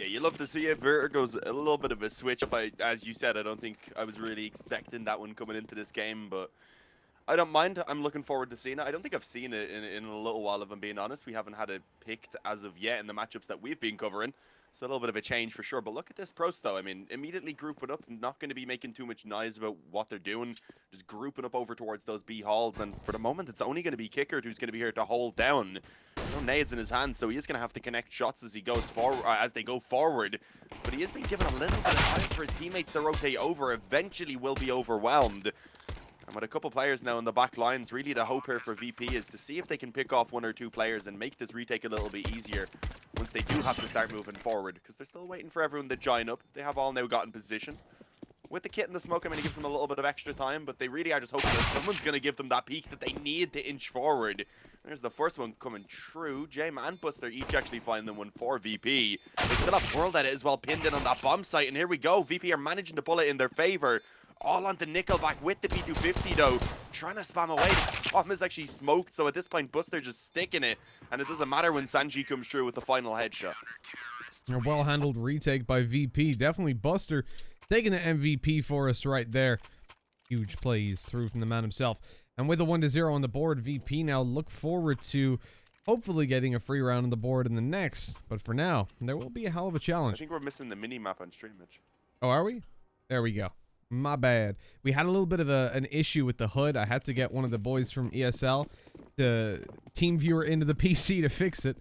Yeah, you love to see it. Vertigo's a little bit of a switch up. As you said, I don't think I was really expecting that one coming into this game, but I don't mind. I'm looking forward to seeing it. I don't think I've seen it in a little while, if I'm being honest. We haven't had it picked as of yet in the matchups that we've been covering. It's a little bit of a change for sure. But look at this Prost, though. I mean, immediately group it up. Not going to be making too much noise about what they're doing. Just grouping up over towards those B halls. And for the moment, it's only going to be Kickard who's going to be here to hold down. No nades in his hands, so he is going to have to connect shots as he goes forward, as they go forward. But he has been given a little bit of time for his teammates to rotate over. Eventually will be overwhelmed. And with a couple players now in the back lines, really the hope here for VP is to see if they can pick off 1 or 2 players and make this retake a little bit easier once they do have to start moving forward. Because they're still waiting for everyone to join up. They have all now got in position. With the kit and the smoke, I mean, it gives them a little bit of extra time, but they really are just hoping that someone's going to give them that peek that they need to inch forward. There's the first one coming true. Jame and Buster each actually finding one for VP. They still have World at it as well, pinned in on that bomb site, and here we go. VP are managing to pull it in their favor. All onto Nickelback with the P250 though, trying to spam away. This bomb is actually smoked, so at this point Buster just sticking it, and it doesn't matter when Sanji comes through with the final headshot. A well-handled retake by VP. Definitely Buster taking the MVP for us right there. Huge plays through from the man himself. And with a 1-0 on the board, VP now look forward to hopefully getting a free round on the board in the next. But for now, there will be a hell of a challenge. I think we're missing the mini-map on stream, Mitch. Oh, are we? There we go. My bad. We had a little bit of an issue with the HUD. I had to get one of the boys from ESL, the team viewer, into the PC to fix it.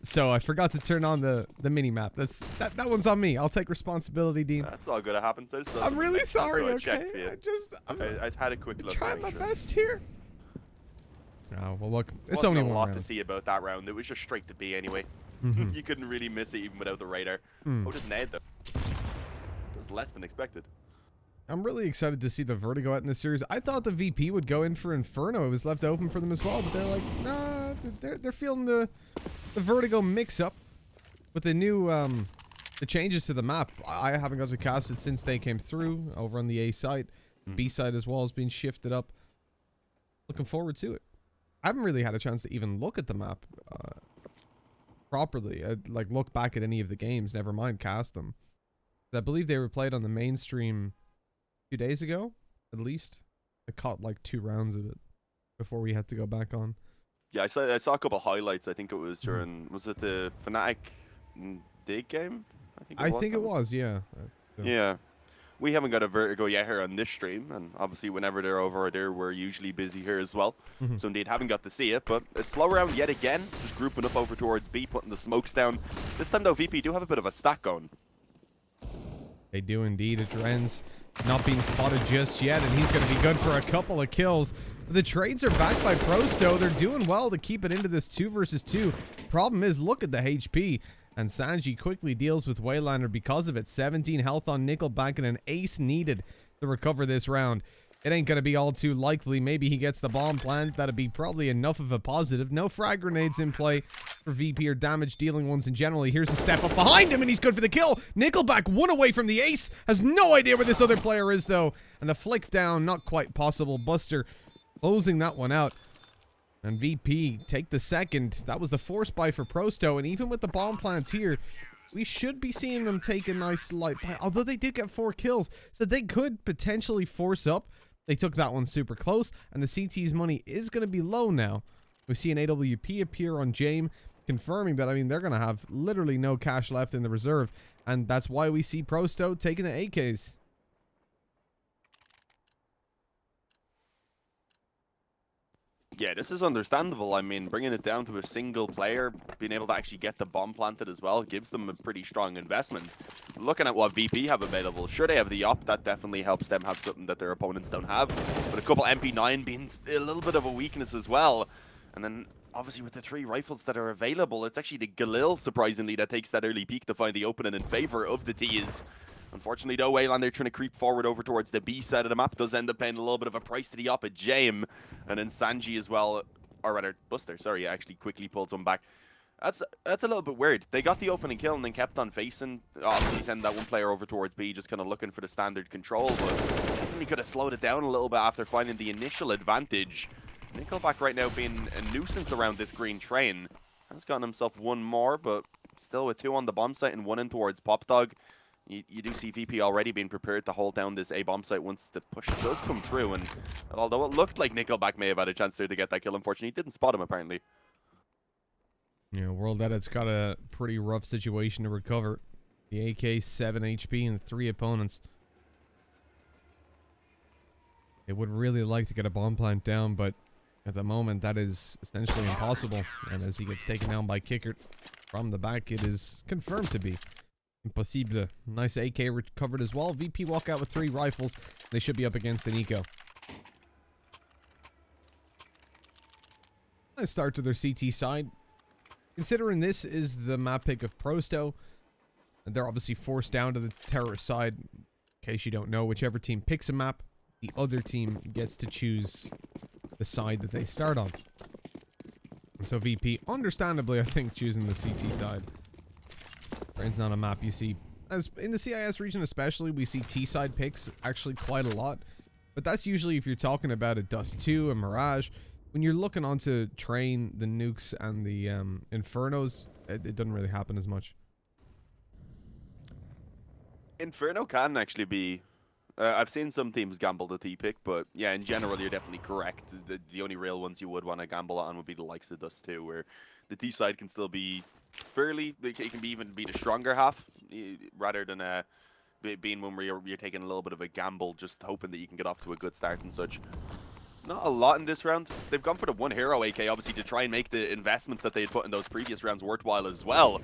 So I forgot to turn on the mini map. That one's on me. I'll take responsibility, Dean. That's all good. It happens. I'm really sorry. So Okay, I had a quick look. Trying my best here. Oh well, look, it's only only a one lot round. to see about that round. It was just straight to B anyway. You couldn't really miss it even without the radar. Oh, just nade though. It was less than expected. I'm really excited to see the Vertigo out in this series. I thought the VP would go in for Inferno. It was left open for them as well, but they're like, nah, they're feeling the Vertigo mix-up with the new, the changes to the map. I haven't got to cast it since they came through over on the A side. B side as well has been shifted up. Looking forward to it. I haven't really had a chance to even look at the map properly. Like, look back at any of the games, never mind cast them. I believe they were played on the mainstream 2 days ago, at least. I caught like 2 rounds of it before we had to go back on. Yeah, I saw a couple of highlights. I think it was during, was it the Fnatic Dig game? I think it was, yeah. Yeah. We haven't got a Vertigo yet here on this stream, and obviously whenever they're over there, we're usually busy here as well. So indeed, haven't got to see it, but a slow round yet again, just grouping up over towards B, putting the smokes down. This time though, VP do have a bit of a stack going. They do indeed. Adren's not being spotted just yet, and he's going to be good for a couple of kills. The trades are backed by Prosto. They're doing well to keep it into this 2 versus 2. Problem is, look at the HP. And Sanji quickly deals with Waylander because of it. 17 health on Nickelback and an ace needed to recover this round. It ain't going to be all too likely. Maybe he gets the bomb plant. That'd be probably enough of a positive. No frag grenades in play for VP or damage dealing ones in general. Here's a step up behind him and he's good for the kill. Nickelback 1 away from the ace. Has no idea where this other player is though. And the flick down, not quite possible. Buster closing that one out. And VP take the second. That was the force buy for Prosto. And even with the bomb plants here, we should be seeing them take a nice light buy. Although they did get 4 kills. So they could potentially force up. They took that one super close. And the CT's money is going to be low now. We see an AWP appear on Jame, confirming that, I mean, they're going to have literally no cash left in the reserve. And that's why we see Prosto taking the AKs. Yeah, this is understandable. I mean, bringing it down to a single player, being able to actually get the bomb planted as well, gives them a pretty strong investment. Looking at what VP have available, sure, they have the op. That definitely helps them have something that their opponents don't have. But a couple MP9 being a little bit of a weakness as well. And then, obviously, with the 3 rifles that are available, it's actually the Galil, surprisingly, that takes that early peek to find the opening in favor of the T's. Unfortunately, though, Waylander trying to creep forward over towards the B side of the map does end up paying a little bit of a price to the op at Jame. And then Sanji as well, or rather, Buster, sorry, actually quickly pulls one back. That's a little bit weird. They got the opening kill and then kept on facing. Obviously, send that one player over towards B, just kind of looking for the standard control, but definitely could have slowed it down a little bit after finding the initial advantage. Nickelback right now being a nuisance around this green train. Has gotten himself one more, but still with 2 on the bomb site and 1 in towards Pop Dog. You do see VP already being prepared to hold down this A bomb site once the push does come through. And although it looked like Nickelback may have had a chance there to get that kill, unfortunately, he didn't spot him apparently. Yeah, World Edit's got a pretty rough situation to recover. The AK 7 HP and 3 opponents. They would really like to get a bomb plant down, but at the moment that is essentially impossible. And as he gets taken down by Kickert from the back, it is confirmed to be impossible. Nice AK recovered as well. VP walk out with 3 rifles. They should be up against an eco. Nice start to their CT side. Considering this is the map pick of Prosto, and they're obviously forced down to the terrorist side. In case you don't know, whichever team picks a map, the other team gets to choose the side that they start on. And so VP, understandably, I think, choosing the CT side. It's not a map you see, as in the CIS region especially, we see T-side picks actually quite a lot. But that's usually if you're talking about a Dust 2, a Mirage. When you're looking onto Train, the Nukes, and the Infernos, it doesn't really happen as much. Inferno can actually be... I've seen some teams gamble the T-pick, but yeah, in general, you're definitely correct. The only real ones you would want to gamble on would be the likes of Dust 2, where the T-side can still be fairly... It can be even be the stronger half, rather than being one where you're taking a little bit of a gamble, just hoping that you can get off to a good start and such. Not a lot in this round. They've gone for the 1 hero AK, obviously, to try and make the investments that they had put in those previous rounds worthwhile as well.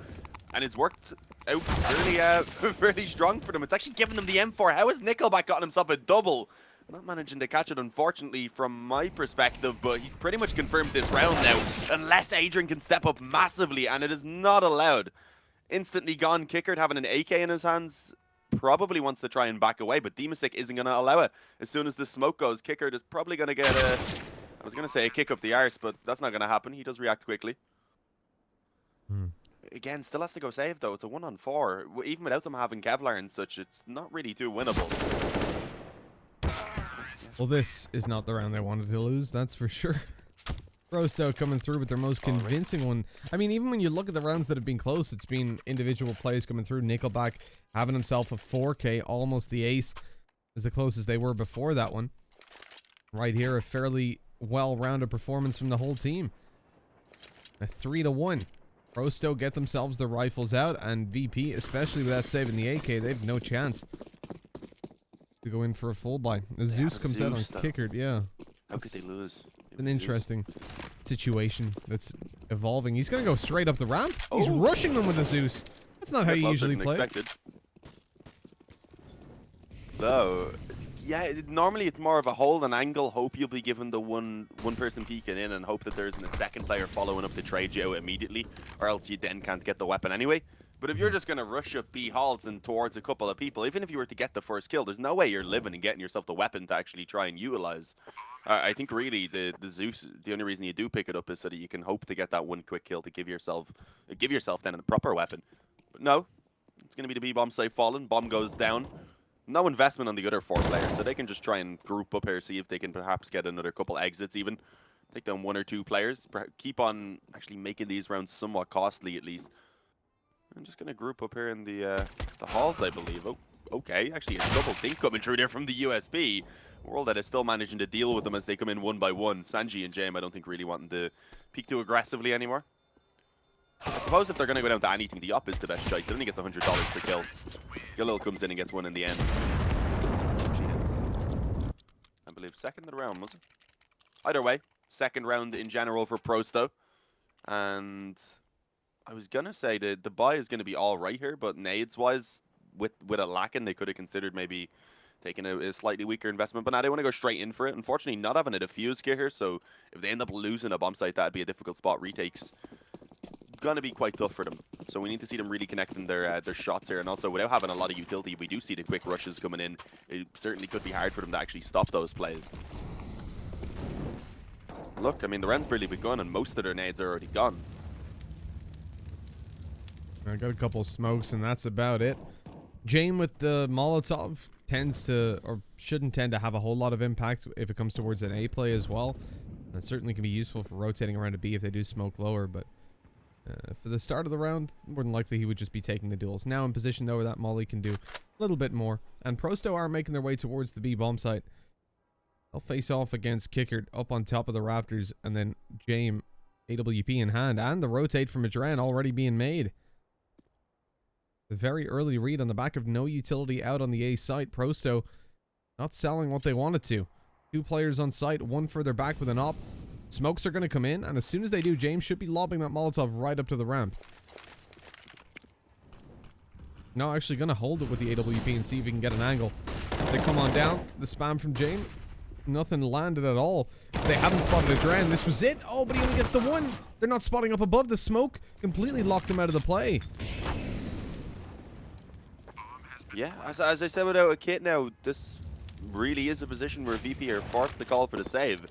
And it's worked out fairly strong for them. It's actually given them the M4. How has Nickelback gotten himself a double? Not managing to catch it, unfortunately, from my perspective, but he's pretty much confirmed this round now. Unless Adrian can step up massively, and it is not allowed. Instantly gone. Kickert having an AK in his hands. Probably wants to try and back away, but Demasic isn't going to allow it. As soon as the smoke goes, Kickert is probably going to get a... I was going to say a kick up the arse, but that's not going to happen. He does react quickly. Again, still has to go save, though. It's a 1-on-4. Even without them having Kevlar and such, it's not really too winnable. Well, this is not the round they wanted to lose, that's for sure. Prosto coming through with their most convincing one. I mean, even when you look at the rounds that have been close, it's been individual plays coming through. Nickelback having himself a 4K, almost the ace, is the closest they were before that one. Right here, a fairly well-rounded performance from the whole team. A 3-1. Prosto get themselves the rifles out, and VP, especially without saving the AK, they have no chance to go in for a full buy. Zeus comes out on Kickert, yeah. How could they lose? An interesting situation that's evolving. He's going to go straight up the ramp. He's rushing them with a Zeus. That's not how you usually play. Expected. Though, yeah, normally it's more of a hold and angle. Hope you'll be given the one person peeking in and hope that there isn't a second player following up to trade you out immediately, or else you then can't get the weapon anyway. But if you're just going to rush up B halls and towards a couple of people, even if you were to get the first kill, there's no way you're living and getting yourself the weapon to actually try and utilize. I think really the Zeus, the only reason you do pick it up is so that you can hope to get that one quick kill to give yourself then a proper weapon. But no, it's going to be the B bomb site fallen. Bomb goes down. No investment on the other 4 players, so they can just try and group up here, see if they can perhaps get another couple exits even. Take down 1 or 2 players. Keep on actually making these rounds somewhat costly at least. I'm just going to group up here in the halls, I believe. Oh, okay. Actually, a double think coming through there from the USB. World that is still managing to deal with them as they come in 1 by 1. Sanji and Jame, I don't think really wanting to peek too aggressively anymore. I suppose if they're going to go down to anything, the op is the best choice. It only gets $100 per kill. Galil comes in and gets 1 in the end. Jeez. I believe second round, was it? Either way, second round in general for Prosto. And I was going to say the buy is going to be all right here, but nades-wise, with it lacking, they could have considered maybe taking a slightly weaker investment. But now they want to go straight in for it. Unfortunately, not having a defuse gear here, so if they end up losing a bomb site, that'd be a difficult spot. Retakes gonna be quite tough for them. So we need to see them really connecting their shots here. And also, without having a lot of utility, if we do see the quick rushes coming in, it certainly could be hard for them to actually stop those plays. Look, I mean, the round's barely begun, and most of their nades are already gone. I got a couple of smokes, and that's about it. Jane with the Molotov tends to, or shouldn't tend to have a whole lot of impact if it comes towards an A play as well. That certainly can be useful for rotating around a B if they do smoke lower, but for the start of the round, more than likely he would just be taking the duels. Now in position though where that Molly can do a little bit more. And Prosto are making their way towards the B bomb site. They'll face off against Kickard up on top of the rafters, and then Jame, AWP in hand, and the rotate from Adren already being made. The very early read on the back of no utility out on the A site. Prosto not selling what they wanted to. 2 players on site, 1 further back with an op. Smokes are going to come in, and as soon as they do, James should be lobbing that Molotov right up to the ramp. No, actually going to hold it with the AWP and see if he can get an angle. They come on down. The spam from James. Nothing landed at all. They haven't spotted Adren. This was it. Oh, but he only gets the 1. They're not spotting up above. The smoke completely locked him out of the play. Yeah, as I said without a kit now, this really is a position where VP are forced to call for the save.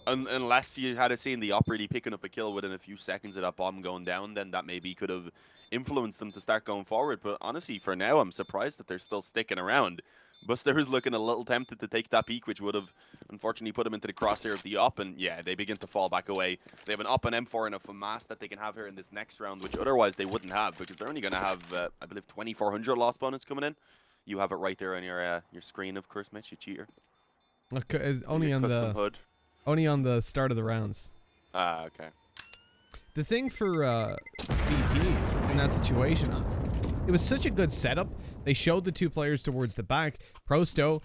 Unless you had seen the op really picking up a kill within a few seconds of that bomb going down, then that maybe could have influenced them to start going forward. But honestly, for now, I'm surprised that they're still sticking around. Buster is looking a little tempted to take that peek, which would have unfortunately put him into the crosshair of the op, and yeah, they begin to fall back away. They have an op and M4 and a FAMAS that they can have here in this next round, which otherwise they wouldn't have, because they're only going to have, I believe, 2,400 loss bonus coming in. You have it right there on your screen, of course, Mitch, you cheater. Okay, only on the start of the rounds. Ah, okay. The thing for VP in that situation, it was such a good setup. They showed the 2 players towards the back. Prosto,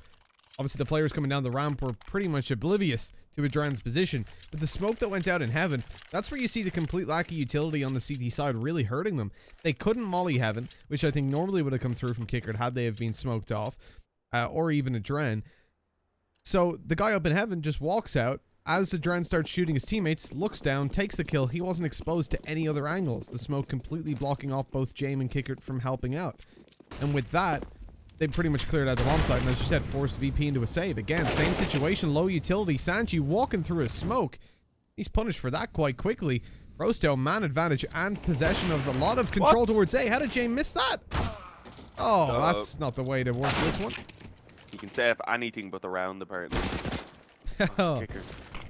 obviously the players coming down the ramp were pretty much oblivious to Adren's position. But the smoke that went out in Heaven, that's where you see the complete lack of utility on the CT side really hurting them. They couldn't molly Heaven, which I think normally would have come through from Kickard had they have been smoked off, or even Adren. So the guy up in Heaven just walks out. As Adren starts shooting his teammates, looks down, takes the kill. He wasn't exposed to any other angles. The smoke completely blocking off both Jame and Kickard from helping out. And with that, they pretty much cleared out the bomb site, and as you said, forced VP into a save. Again, same situation, low utility. Sanchi walking through a smoke. He's punished for that quite quickly. Prosto, man advantage and possession of a lot of control towards A. How did Jame miss that? Oh, that's not the way to work this one. He can save anything but the round, apparently. Oh, Kickard.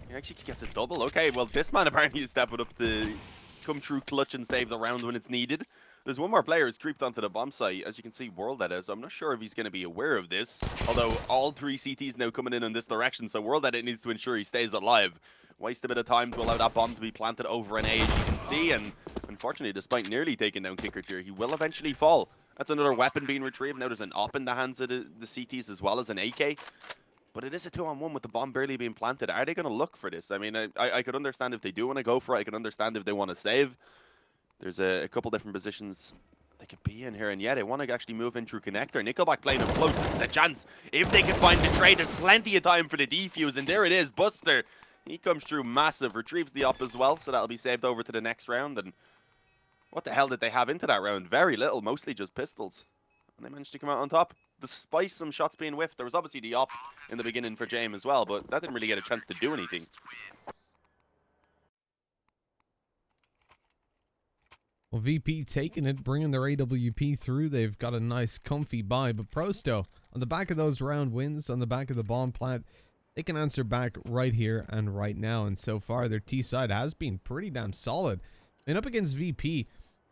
He actually gets a double. Okay, well, this man apparently is stepping up to come through clutch and save the round when it's needed. There's one more player who's creeped onto the bomb site. As you can see, World Edit, so I'm not sure if he's going to be aware of this. Although all 3 CTs now coming in this direction, so World Edit needs to ensure he stays alive. Waste a bit of time to allow that bomb to be planted over an A, as you can see. And unfortunately, despite nearly taking down Kickard here, he will eventually fall. That's another weapon being retrieved. Now there's an op in the hands of the CTs as well as an AK. But it is a 2-on-1 with the bomb barely being planted. Are they going to look for this? I mean, I could understand if they do want to go for it. I could understand if they want to save. There's a couple different positions they could be in here. And yeah, they want to actually move in through connector. Nickelback playing up close. This is a chance. If they can find the trade, there's plenty of time for the defuse. And there it is. Buster. He comes through massive. Retrieves the op as well. So that'll be saved over to the next round. And what the hell did they have into that round? Very little. Mostly just pistols. And they managed to come out on top. Despite some shots being whiffed. There was obviously the op in the beginning for Jame as well. But that didn't really get a chance to do anything. Well, VP taking it, bringing their AWP through. They've got a nice, comfy buy. But Prosto, on the back of those round wins, on the back of the bomb plant, they can answer back right here and right now. And so far, their T side has been pretty damn solid. And up against VP,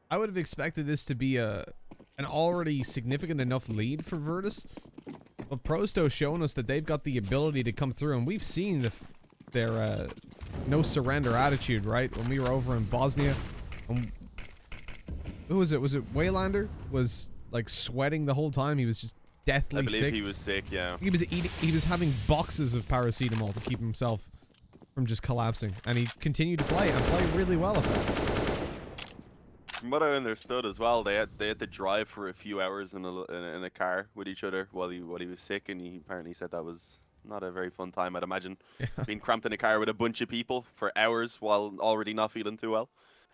I would have expected this to be an already significant enough lead for Virtus. But Prosto showing us that they've got the ability to come through. And we've seen their no surrender attitude, right? When we were over in Bosnia. Who was it? Was it Waylander? Was like sweating the whole time. He was just deathly sick. I believe he was sick, yeah. He was having boxes of paracetamol to keep himself from just collapsing. And he continued to play and play really well at that. From what I understood as well, they had to drive for a few hours in a car with each other while he was sick, and he apparently said that was not a very fun time, I'd imagine. Yeah. Being cramped in a car with a bunch of people for hours while already not feeling too well.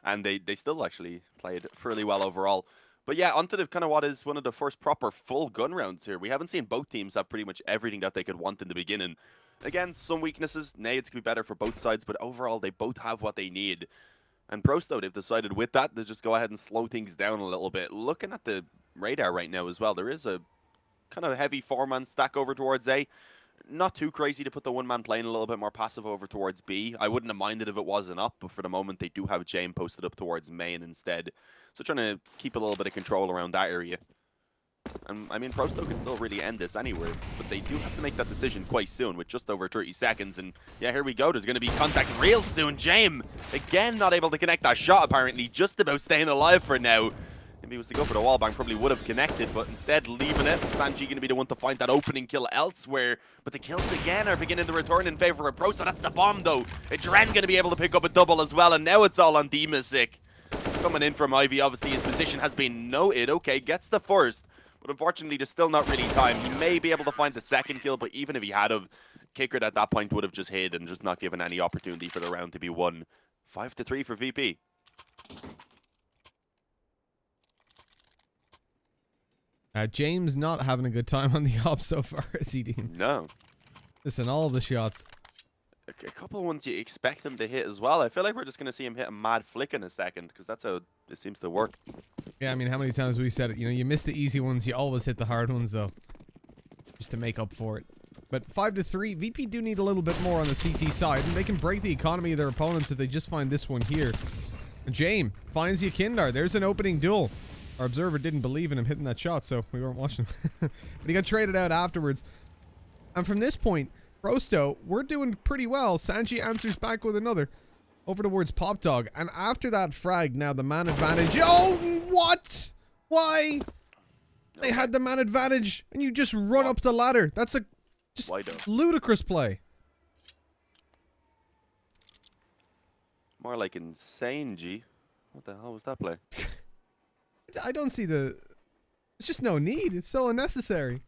And they still actually played fairly well overall. But yeah, onto the kind of what is one of the first proper full gun rounds here. We haven't seen both teams have pretty much everything that they could want in the beginning. Again, some weaknesses. Nades could be better for both sides, but overall they both have what they need. And Prosto, they've decided with that to just go ahead and slow things down a little bit. Looking at the radar right now as well, there is a kind of heavy 4-man stack over towards A. Not too crazy to put the one-man playing a little bit more passive over towards B. I wouldn't have minded if it wasn't up, but for the moment they do have Jame posted up towards main instead. So trying to keep a little bit of control around that area. And I mean, Prosto can still really end this anywhere, but they do have to make that decision quite soon with just over 30 seconds. And yeah, here we go. There's going to be contact real soon. Jame, again, not able to connect that shot, apparently, just about staying alive for now. If he was to go for the wall bang, probably would have connected, but instead leaving it. Sanji going to be the one to find that opening kill elsewhere. But the kills again are beginning to return in favor of Prosto. That's the bomb, though. Adren going to be able to pick up a double as well, and now it's all on Demasic. Coming in from Ivy, obviously his position has been noted. Okay, gets the first. But unfortunately, there's still not really time. He may be able to find the second kill, but even if he had of, Kickert at that point would have just hid and just not given any opportunity for the round to be won. 5-3 for VP. James not having a good time on the op so far, is he, Dean? No. Listen, all of the shots. A couple of ones you expect him to hit as well. I feel like we're just going to see him hit a mad flick in a second, because that's how it seems to work. Yeah, I mean, how many times we said it? You know, you miss the easy ones, you always hit the hard ones, though. Just to make up for it. But 5-3, VP do need a little bit more on the CT side, and they can break the economy of their opponents if they just find this one here. Jame finds Yakindar. There's an opening duel. Our observer didn't believe in him hitting that shot, so we weren't watching him. But he got traded out afterwards. And from this point, Prosto, we're doing pretty well. Sanji answers back with another. Over towards Pop Dog. And after that frag, now the man advantage. Oh, what? Why? They had the man advantage, and you just run up the ladder. That's a just ludicrous play. More like insane, G. What the hell was that play? I don't see the... It's just no need. It's so unnecessary.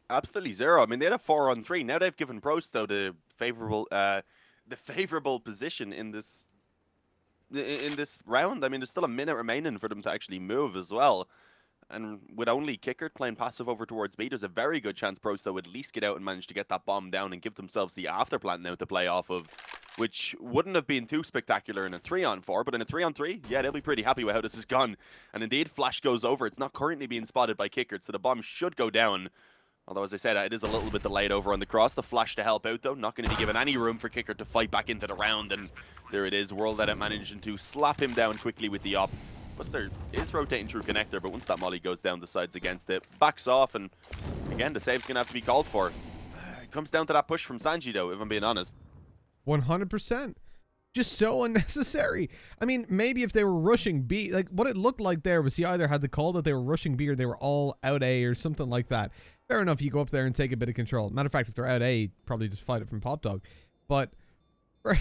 Absolutely zero. I mean, they had a 4-on-3. Now they've given Prosto the favorable position in this round. I mean, there's still a minute remaining for them to actually move as well. And with only Kickert playing passive over towards B, there's a very good chance Prosto would at least get out and manage to get that bomb down and give themselves the afterplant now to play off of, which wouldn't have been too spectacular in a 3-on-4, but in a 3-on-3, yeah, they'll be pretty happy with how this has gone. And indeed, Flash goes over. It's not currently being spotted by Kickert, so the bomb should go down. Although, as I said, it is a little bit delayed over on the cross. The Flash to help out, though. Not going to be given any room for Kickert to fight back into the round. And there it is. World Edit managing to slap him down quickly with the op. Buster is rotating through connector, but once that molly goes down, decides against it. Backs off, and again, the save's going to have to be called for. It comes down to that push from Sanji, though, if I'm being honest. 100%. Just so unnecessary. I mean, maybe if they were rushing B, like what it looked like there was he either had the call that they were rushing B or they were all out A or something like that. Fair enough, you go up there and take a bit of control. Matter of fact, if they're out A, probably just fight it from Pop Dog. But for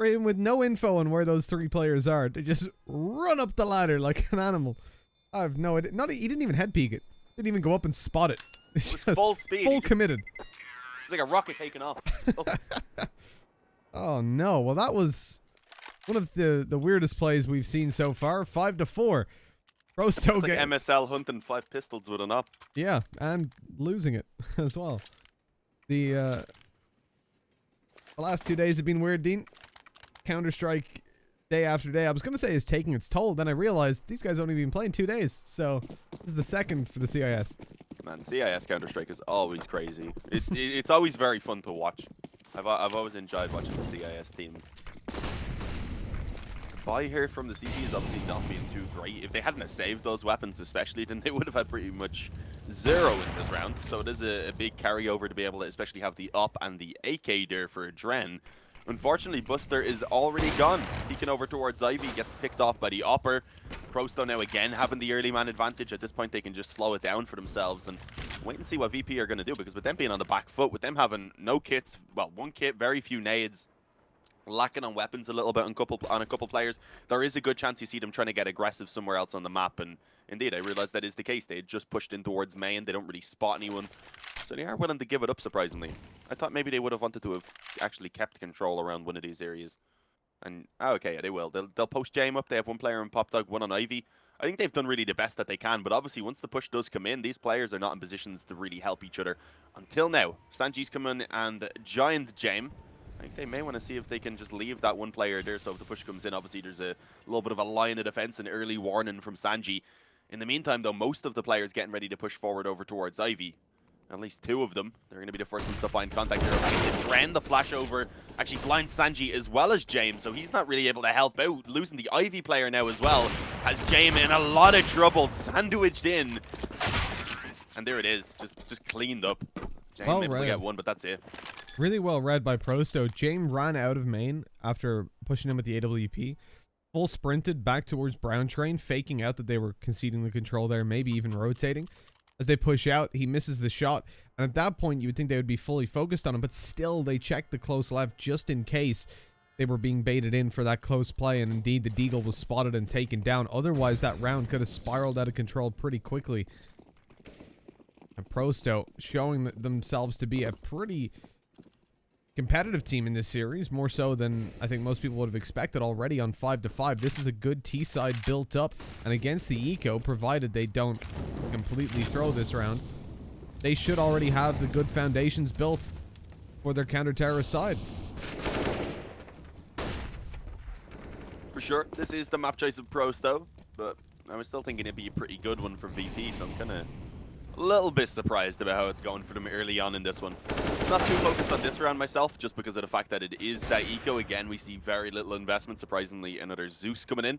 him with no info on where those three players are, to just run up the ladder like an animal. I have no idea. He didn't even head peek it. Didn't even go up and spot it. It's just full speed. Full committed. It's like a rocket taking off. Oh. Oh no, well that was one of the weirdest plays we've seen so far. 5-4. Prosto like MSL hunting 5 pistols with an op. Yeah, and losing it as well. The last 2 days have been weird, Dean. Counter-Strike day after day. I was going to say is taking its toll, then I realized these guys only been playing 2 days. So this is the second for the CIS. Man, CIS Counter-Strike is always crazy. It's always very fun to watch. I've always enjoyed watching the CIS team. The buy here from the CT is obviously not being too great. If they hadn't saved those weapons especially, then they would have had pretty much 0 in this round. So it is a big carryover to be able to especially have the up and the AK there for Dren. Unfortunately, Buster is already gone. Peeking over towards Ivy, gets picked off by the Opper. Prosto now again having the early man advantage. At this point, they can just slow it down for themselves and wait and see what VP are going to do, because with them being on the back foot, with them having no kits, well, 1 kit, very few nades, lacking on weapons a little bit on a couple players, there is a good chance you see them trying to get aggressive somewhere else on the map. And indeed, I realized that is the case. They had just pushed in towards main. They don't really spot anyone. So they are willing to give it up, surprisingly. I thought maybe they would have wanted to have actually kept control around one of these areas. And, okay, yeah, they will. They'll post Jame up. They have 1 player on Pop Dog, 1 on Ivy. I think they've done really the best that they can, but obviously once the push does come in, these players are not in positions to really help each other. Until now, Sanji's come in and Giant Jame. I think they may want to see if they can just leave that 1 player there, so if the push comes in, obviously there's a little bit of a line of defense and early warning from Sanji. In the meantime, though, most of the players getting ready to push forward over towards Ivy. At least 2 of them. They're going to be the first ones to find contact here. The Dren, the flash over, actually blinds Sanji as well as James, so he's not really able to help out. Losing the Ivy player now as well has James in a lot of trouble, sandwiched in. And there it is, just cleaned up. James Well able to read. get one, but that's it. Really well read by Prosto. James ran out of main after pushing him with the AWP. Full sprinted back towards Brown Train, faking out that they were conceding the control there, maybe even rotating. As they push out, he misses the shot. And at that point, you would think they would be fully focused on him, but still they checked the close left just in case they were being baited in for that close play. And indeed, the Deagle was spotted and taken down. Otherwise, that round could have spiraled out of control pretty quickly. And Prosto showing themselves to be a pretty competitive team in this series, more so than I think most people would have expected already on 5-5. This is a good T side built up, and against the eco, provided they don't completely throw this round, they should already have the good foundations built for their counter-terrorist side. For sure, this is the map choice of Prosto, but I was still thinking it'd be a pretty good one for VP, so I'm kind of a little bit surprised about how it's going for them early on in this one. Not too focused on this round myself, just because of the fact that it is that eco. Again, we see very little investment. Surprisingly, another Zeus coming in.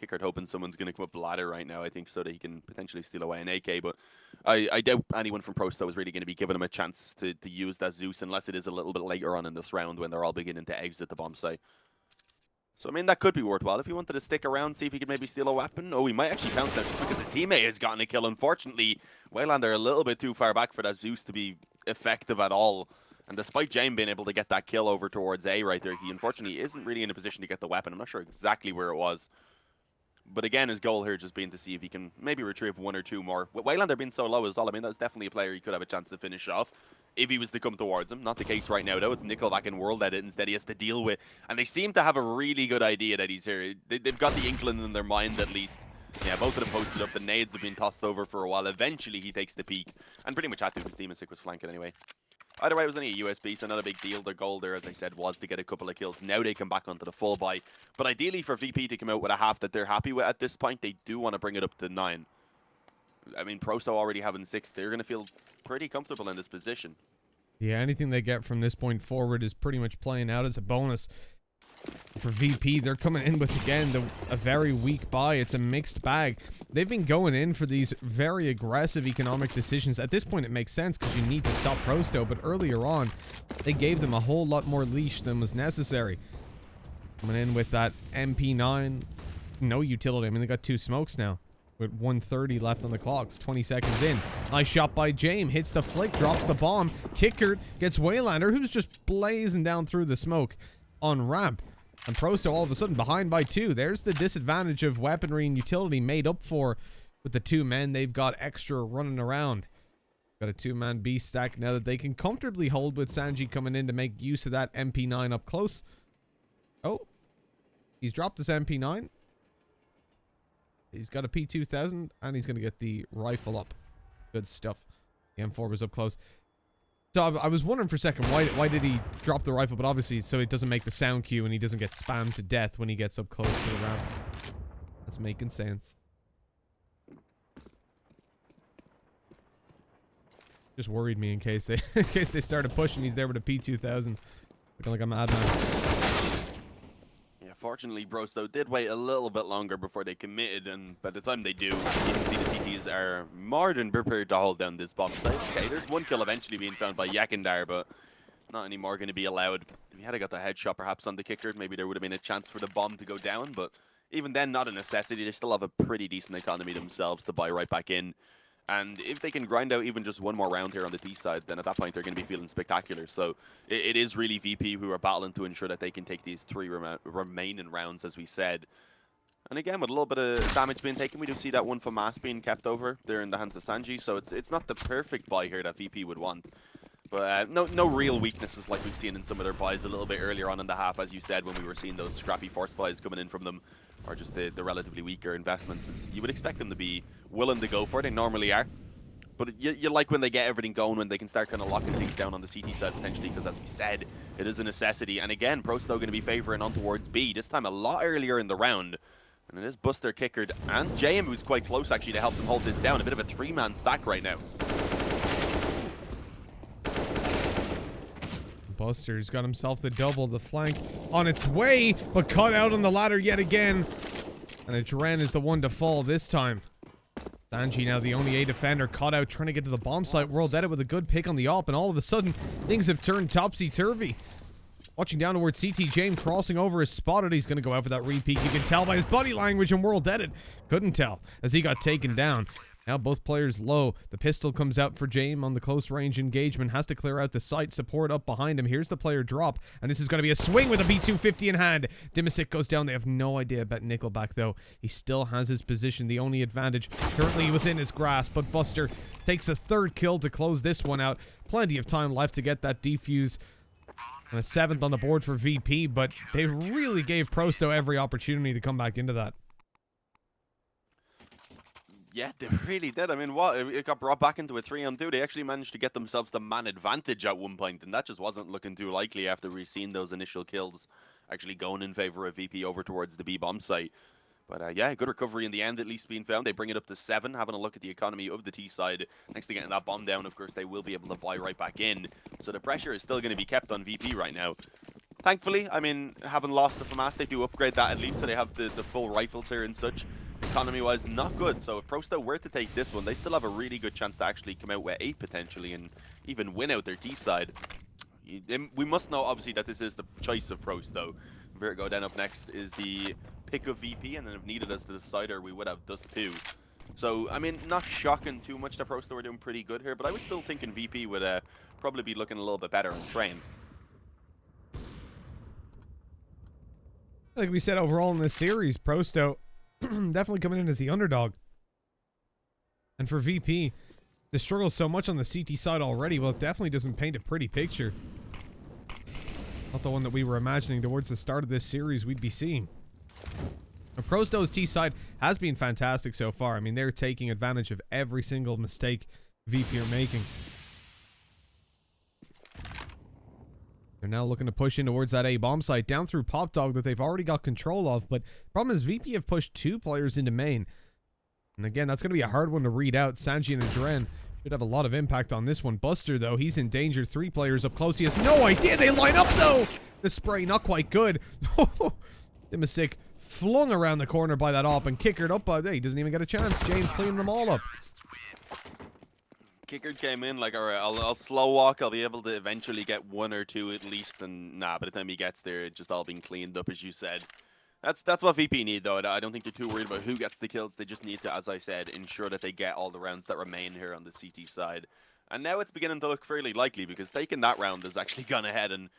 Kickard hoping someone's going to come up ladder right now, I think, so that he can potentially steal away an AK. But I doubt anyone from Prosto is really going to be giving him a chance to use that Zeus, unless it is a little bit later on in this round when they're all beginning to exit the bomb site. So, I mean, that could be worthwhile. If he wanted to stick around, see if he could maybe steal a weapon. Oh, he might actually bounce out just because his teammate has gotten a kill. Unfortunately, Wayland are a little bit too far back for that Zeus to be effective at all. And despite James being able to get that kill over towards A right there, he unfortunately isn't really in a position to get the weapon. I'm not sure exactly where it was. But again, his goal here just being to see if he can maybe retrieve 1 or 2 more. With Waylander being so low as well, I mean, that's definitely a player he could have a chance to finish off if he was to come towards him. Not the case right now, though. It's Nickelback and World Edit instead he has to deal with. And they seem to have a really good idea that he's here. They've got the inkling in their mind, at least. Yeah, both of them posted up. The nades have been tossed over for a while. Eventually, he takes the peak. And pretty much had to because Demon Sick was flanking anyway. Either way, it was only a USB, so not a big deal. Their goal there, as I said, was to get a couple of kills. Now they come back onto the full buy. But ideally, for VP to come out with a half that they're happy with at this point, they do want to bring it up to 9. I mean, Prosto already having 6. They're going to feel pretty comfortable in this position. Yeah, anything they get from this point forward is pretty much playing out as a bonus. For VP, they're coming in with, again, a very weak buy. It's a mixed bag. They've been going in for these very aggressive economic decisions. At this point, it makes sense because you need to stop Prosto, but earlier on, they gave them a whole lot more leash than was necessary. Coming in with that MP9, no utility. I mean, they got 2 smokes now with 1:30 left on the clock. It's 20 seconds in. Nice shot by James. Hits the flick, drops the bomb. Kickard gets Waylander, who's just blazing down through the smoke on ramp. And Prosto all of a sudden behind by 2. There's the disadvantage of weaponry and utility made up for with the 2 men. They've got extra running around. Got a 2-man B stack now that they can comfortably hold with Sanji coming in to make use of that MP9 up close. Oh, he's dropped his MP9. He's got a P2000 and he's going to get the rifle up. Good stuff. The M4 was up close. So I was wondering for a second, why did he drop the rifle? But obviously, so it doesn't make the sound cue and he doesn't get spammed to death when he gets up close to the ramp. That's making sense. Just worried me in case they started pushing. He's there with a P2000, looking like a madman. Yeah, fortunately, Prosto did wait a little bit longer before they committed, and by the time they do, you can see the CTs are more than prepared to hold down this bomb site. Okay, there's 1 kill eventually being found by Yakindar, but not anymore going to be allowed. If he had got the headshot perhaps on the kicker, maybe there would have been a chance for the bomb to go down, but even then, not a necessity. They still have a pretty decent economy themselves to buy right back in. And if they can grind out even just 1 more round here on the D side, then at that point they're going to be feeling spectacular. So it is really VP who are battling to ensure that they can take these 3 remaining rounds, as we said. And again, with a little bit of damage being taken, we do see that 1 FAMAS being kept over there in the hands of Sanji. So it's not the perfect buy here that VP would want. But no real weaknesses like we've seen in some of their buys a little bit earlier on in the half, as you said, when we were seeing those scrappy force buys coming in from them, or just the relatively weaker investments. As you would expect them to be willing to go for it. They normally are. But you like when they get everything going, when they can start kind of locking things down on the CT side potentially, because as we said, it is a necessity. And again, Prosto going to be favoring on towards B, this time a lot earlier in the round. And it is Buster, Kickard, and JM who's quite close actually to help them hold this down. A bit of a 3-man stack right now. Buster's got himself the double, the flank on its way, but caught out on the ladder yet again. And Adren is the one to fall this time. Sanji now the only A defender, caught out trying to get to the bomb site. World Edit with a good pick on the op, and all of a sudden, things have turned topsy-turvy. Watching down towards CT, James crossing over is spotted. He's going to go out for that repeat. You can tell by his body language and World Edit. Couldn't tell as he got taken down. Now both players low. The pistol comes out for James on the close range engagement. Has to clear out the site. Support up behind him. Here's the player drop. And this is going to be a swing with a B250 in hand. Dimisic goes down. They have no idea about Nickelback though. He still has his position. The only advantage currently within his grasp. But Buster takes a third kill to close this one out. Plenty of time left to get that defuse. And a 7th on the board for VP. But they really gave Prosto every opportunity to come back into that. Yeah, they really did. I mean, what? It got brought back into a 3-on-2. They actually managed to get themselves the man advantage at one point, and that just wasn't looking too likely after we've seen those initial kills actually going in favor of VP over towards the B-bomb site. But yeah, good recovery in the end, at least being found. They bring it up to 7, having a look at the economy of the T side. Thanks to getting that bomb down, of course, they will be able to buy right back in. So the pressure is still going to be kept on VP right now. Thankfully, I mean, having lost the FAMAS, they do upgrade that at least, so they have the full rifles here and such. Economy-wise, not good. So if Prosto were to take this one, they still have a really good chance to actually come out with 8 potentially and even win out their T side. We must know, obviously, that this is the choice of Prosto. Virgo then up next is the pick of VP, and then if needed as the decider, we would have Dust 2. So, I mean, not shocking too much that Prosto were doing pretty good here, but I was still thinking VP would probably be looking a little bit better on train. Like we said, overall in this series, Prosto definitely coming in as the underdog. And for VP, the struggle so much on the CT side already, well, it definitely doesn't paint a pretty picture. Not the one that we were imagining towards the start of this series we'd be seeing. Now, Prosto's T side has been fantastic so far. I mean, they're taking advantage of every single mistake VP are making. They're now looking to push in towards that A bomb site down through Pop Dog that they've already got control of. But the problem is VP have pushed 2 players into main. And again, that's going to be a hard one to read out. Sanji and Adren should have a lot of impact on this one. Buster, though, he's in danger. 3 players up close. He has no idea. They line up, though. The spray, not quite good. Dimisic flung around the corner by that op and kickered up. He doesn't even get a chance. James cleaning them all up. Kicker came in like, all right, I'll slow walk. I'll be able to eventually get 1 or 2 at least. And nah, by the time he gets there, it's just all been cleaned up, as you said. That's what VP need, though. I don't think they're too worried about who gets the kills. They just need to, as I said, ensure that they get all the rounds that remain here on the CT side. And now it's beginning to look fairly likely because taking that round has actually gone ahead and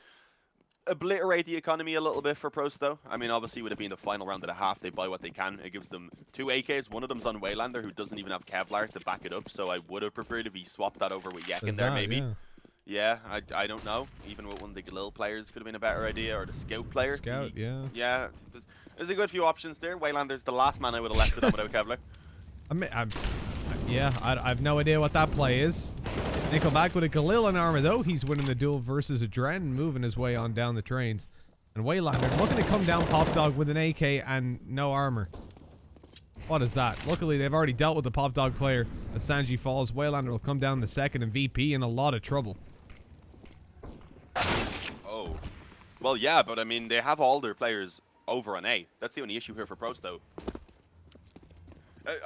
obliterate the economy a little bit for Prosto. I mean, obviously, with it being the final round of the half, they buy what they can. It gives them 2 AKs. One of them's on Waylander, who doesn't even have Kevlar to back it up. So I would have preferred if he swapped that over with Yek in there, maybe. Yeah, I don't know. Even with one of the Galil players could have been a better idea, or the Scout player. Scout, yeah. Yeah, there's a good few options there. Waylander's the last man I would have left it on without Kevlar. I've no idea what that play is. Nickelback with a Galil in armor, though. He's winning the duel versus Adren, moving his way on down the trains. And Waylander looking to come down Pop Dog with an AK and no armor. What is that? Luckily, they've already dealt with the Pop Dog player. As Sanji falls, Waylander will come down the second, and VP in a lot of trouble. Oh. Well, yeah, but I mean, they have all their players over on A. That's the only issue here for Prosto.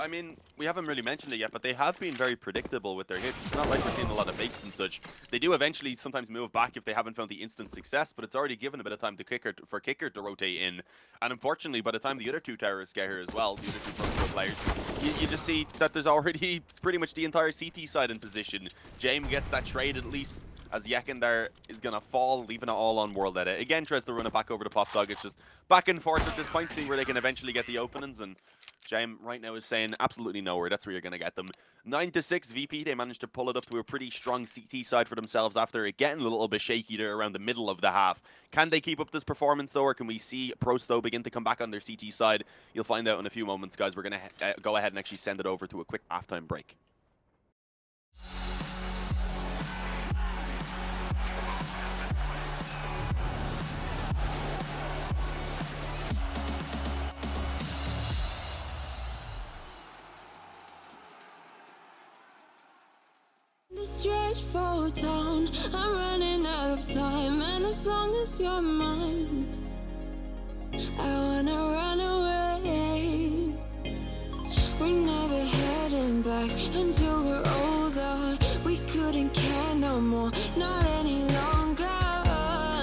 I mean, we haven't really mentioned it yet, but they have been very predictable with their hits. It's not like we're seeing a lot of fakes and such. They do eventually sometimes move back if they haven't found the instant success, but it's already given a bit of time to Kicker to rotate in. And unfortunately, by the time the other 2 terrorists get here as well, the other 2 Prosto players, you just see that there's already pretty much the entire CT side in position. James gets that trade at least, as Yekin there is going to fall, leaving it all on World Edit. Again, tries to run it back over to Pop Dog. It's just back and forth at this point, seeing where they can eventually get the openings. And James right now is saying absolutely nowhere. That's where you're going to get them. 9-6 VP. They managed to pull it up to a pretty strong CT side for themselves after it getting a little bit shaky there around the middle of the half. Can they keep up this performance, though, or can we see Prosto begin to come back on their CT side? You'll find out in a few moments, guys. We're going to go ahead and actually send it over to a quick halftime break. Straight for town, I'm running out of time, and as long as you're mine, I wanna run away. We're never heading back until we're older. We couldn't care no more, not any longer.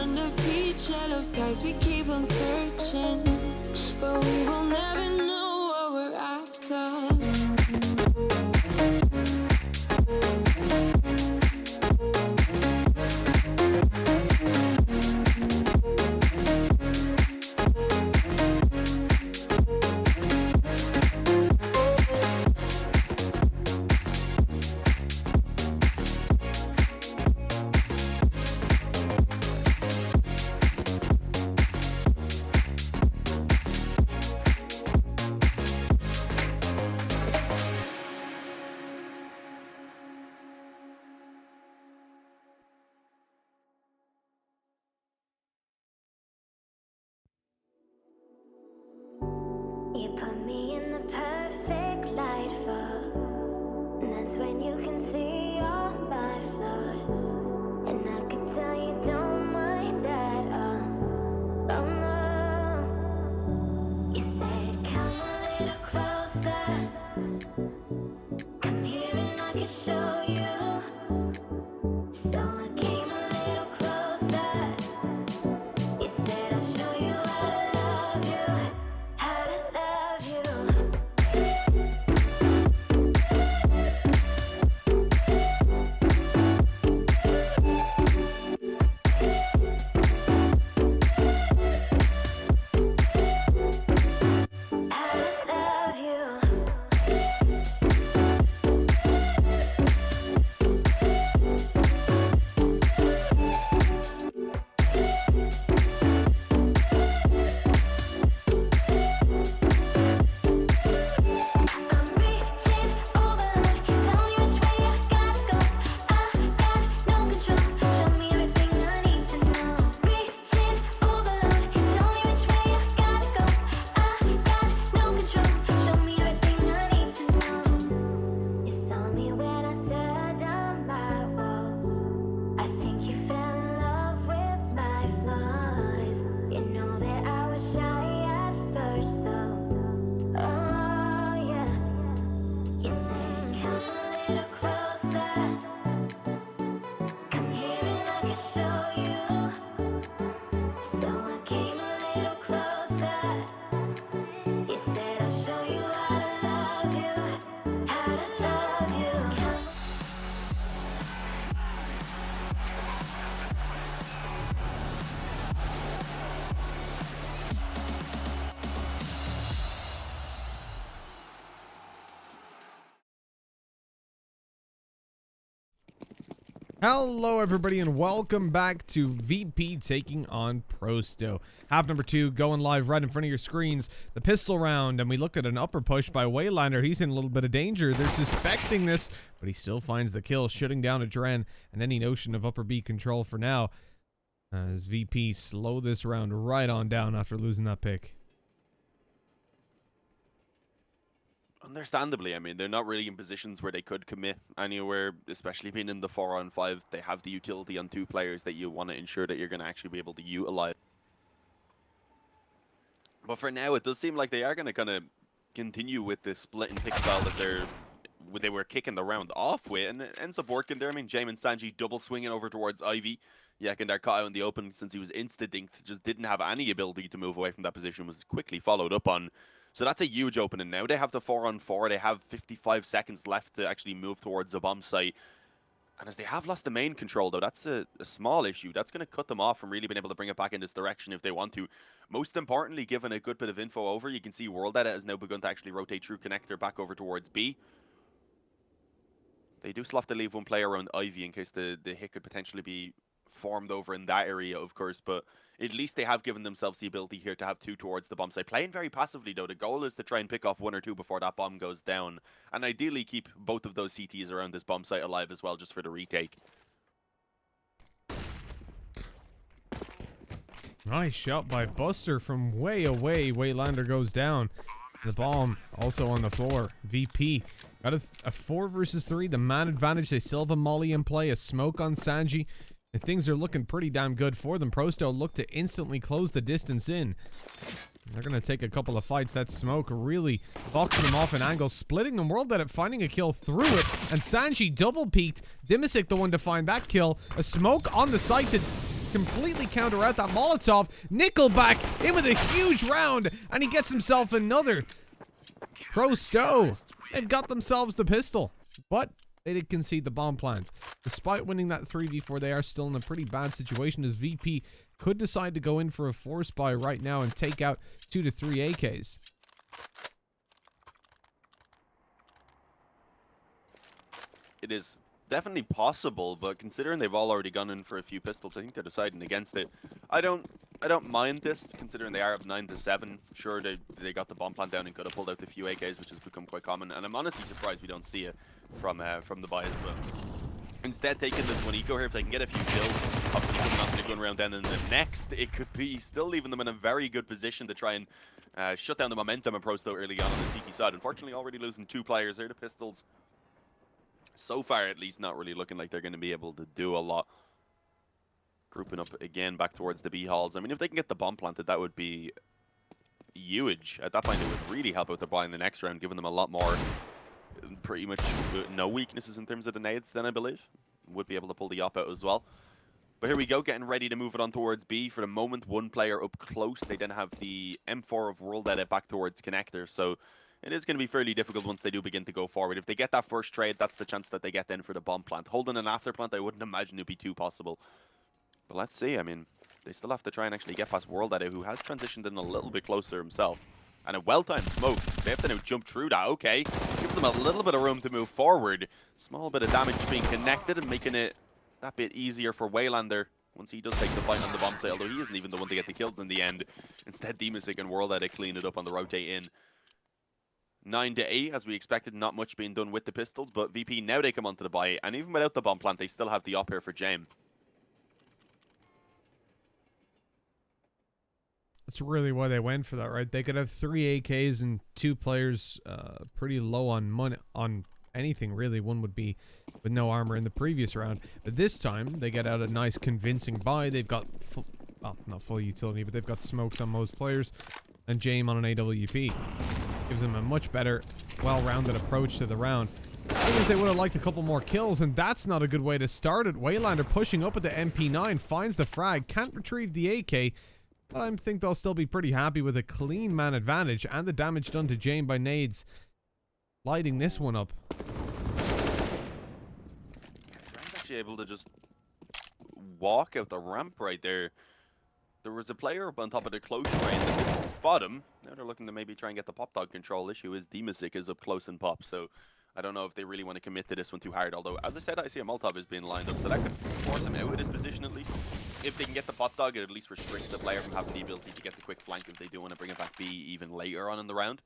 Under beach yellow skies, we keep on searching, but we will never know what we're after. You put me in the perfect light for, and that's when you can see all my flaws. And I could tell you don't mind at all. Oh no. You said come a little closer. Come here and I can show you. So I came a little closer. You said I'll show you how to love you. How to love you. How to love you. I'm reaching over, tell me which way I gotta go. I got no control, show me everything I need to know. Reaching over, tell me which way I gotta go. I got no control, show me everything I need to know. You saw me when I tear down my walls. I think you fell in love with my flaws. You know that I was shy at first though. Oh yeah. You said come a little closer. Come here and I can show you. So I came a little closer. You said I'll show you how to love you. How to love you. Come Hello, everybody, and welcome back to VP taking on Prosto. Half number 2 going live right in front of your screens. The pistol round, and we look at an upper push by Waylander. He's in a little bit of danger. They're suspecting this, but he still finds the kill, shutting down a Dren and any notion of upper B control for now. As VP slow this round right on down after losing that pick. Understandably, I mean, they're not really in positions where they could commit anywhere, especially being in the 4-on-5. They have the utility on 2 players that you want to ensure that you're going to actually be able to utilize. But for now, it does seem like they are going to kind of continue with this split and pick style that they were kicking the round off with, and it ends up working there. I mean, Jamin Sanji double swinging over towards Ivy. Yakandar caught out in the open since he was insta-dinked, just didn't have any ability to move away from that position, was quickly followed up on. So that's a huge opening now. They have the 4-on-4. They have 55 seconds left to actually move towards the bomb site. And as they have lost the main control, though, that's a small issue. That's going to cut them off from really being able to bring it back in this direction if they want to. Most importantly, given a good bit of info over, you can see World Edit has now begun to actually rotate through connector back over towards B. They do still have to leave one player around Ivy in case the hit could potentially be formed over in that area, of course, but at least they have given themselves the ability here to have 2 towards the bomb site. Playing very passively, though. The goal is to try and pick off 1 or 2 before that bomb goes down, and ideally keep both of those CTs around this bomb site alive as well, just for the retake. Nice shot by Buster from way away. Waylander goes down. The bomb also on the floor. VP Got a 4 versus 3. The man advantage. They still have a molly in play. A smoke on Sanji. And things are looking pretty damn good for them. Prosto look to instantly close the distance in. They're going to take a couple of fights. That smoke really boxing them off an angle. Splitting them. World at it. Finding a kill through it. And Sanji double peaked. Dimisic the one to find that kill. A smoke on the site to completely counter out that Molotov. Nickelback in with a huge round. And he gets himself another. Prosto. They've got themselves the pistol. But they did concede the bomb plant. Despite winning that 3v4, they are still in a pretty bad situation as VP could decide to go in for a force buy right now and take out 2 to 3 AKs. It is definitely possible, but considering they've all already gone in for a few pistols, I think they're deciding against it. I don't mind this, considering they are up 9 to 7. Sure, they got the bomb plant down and could have pulled out the few AKs, which has become quite common. And I'm honestly surprised we don't see it from the buys, but instead taking this one eco here, if they can get a few kills, obviously coming off in a gun round, and then the next, it could be still leaving them in a very good position to try and shut down the momentum of Prosto early on the CT side. Unfortunately, already losing 2 players there. The pistols, so far at least, not really looking like they're going to be able to do a lot. Grouping up again back towards the B halls. I mean, if they can get the bomb planted, that would be huge. At that point, it would really help out their buy in the next round, giving them a lot more, pretty much no weaknesses in terms of the nades then, I believe. Would be able to pull the op out as well. But here we go, getting ready to move it on towards B. For the moment, 1 player up close. They then have the M4 of World Edit back towards Connector. So it is going to be fairly difficult once they do begin to go forward. If they get that first trade, that's the chance that they get then for the bomb plant. Holding an after plant, I wouldn't imagine it'd be too possible. But let's see. I mean, they still have to try and actually get past World Edit, who has transitioned in a little bit closer himself. And a well-timed smoke. They have to now jump through that. Okay. Gives them a little bit of room to move forward. Small bit of damage being connected and making it that bit easier for Waylander once he does take the fight on the bomb site, although he isn't even the one to get the kills in the end. Instead, Dimisic and World Edit clean it up on the rotate in. 9 to 8, as we expected. Not much being done with the pistols, but VP, now they come onto the buy. And even without the bomb plant, they still have the op here for Jame. That's really why they went for that, right? They could have 3 AKs and 2 players pretty low on money, on anything, really. One would be with no armor in the previous round. But this time, they get out a nice convincing buy. They've got, well, not full utility, but they've got smokes on most players. And Jame on an AWP. Gives them a much better, well-rounded approach to the round. I think they would have liked a couple more kills, and that's not a good way to start it. Waylander pushing up at the MP9, finds the frag, can't retrieve the AK. But I think they'll still be pretty happy with a clean man advantage and the damage done to Jame by nades. Lighting this one up. Rand's actually able to just walk out the ramp right there. There was a player up on top of the close range that didn't spot him. Now they're looking to maybe try and get the pop dog control. Issue is Dimisic is up close and pop, so I don't know if they really want to commit to this one too hard. Although, as I said, I see a Molotov is being lined up, so that could force him out of this position at least. If they can get the pop dog, it at least restricts the player from having the ability to get the quick flank if they do want to bring it back B even later on in the round.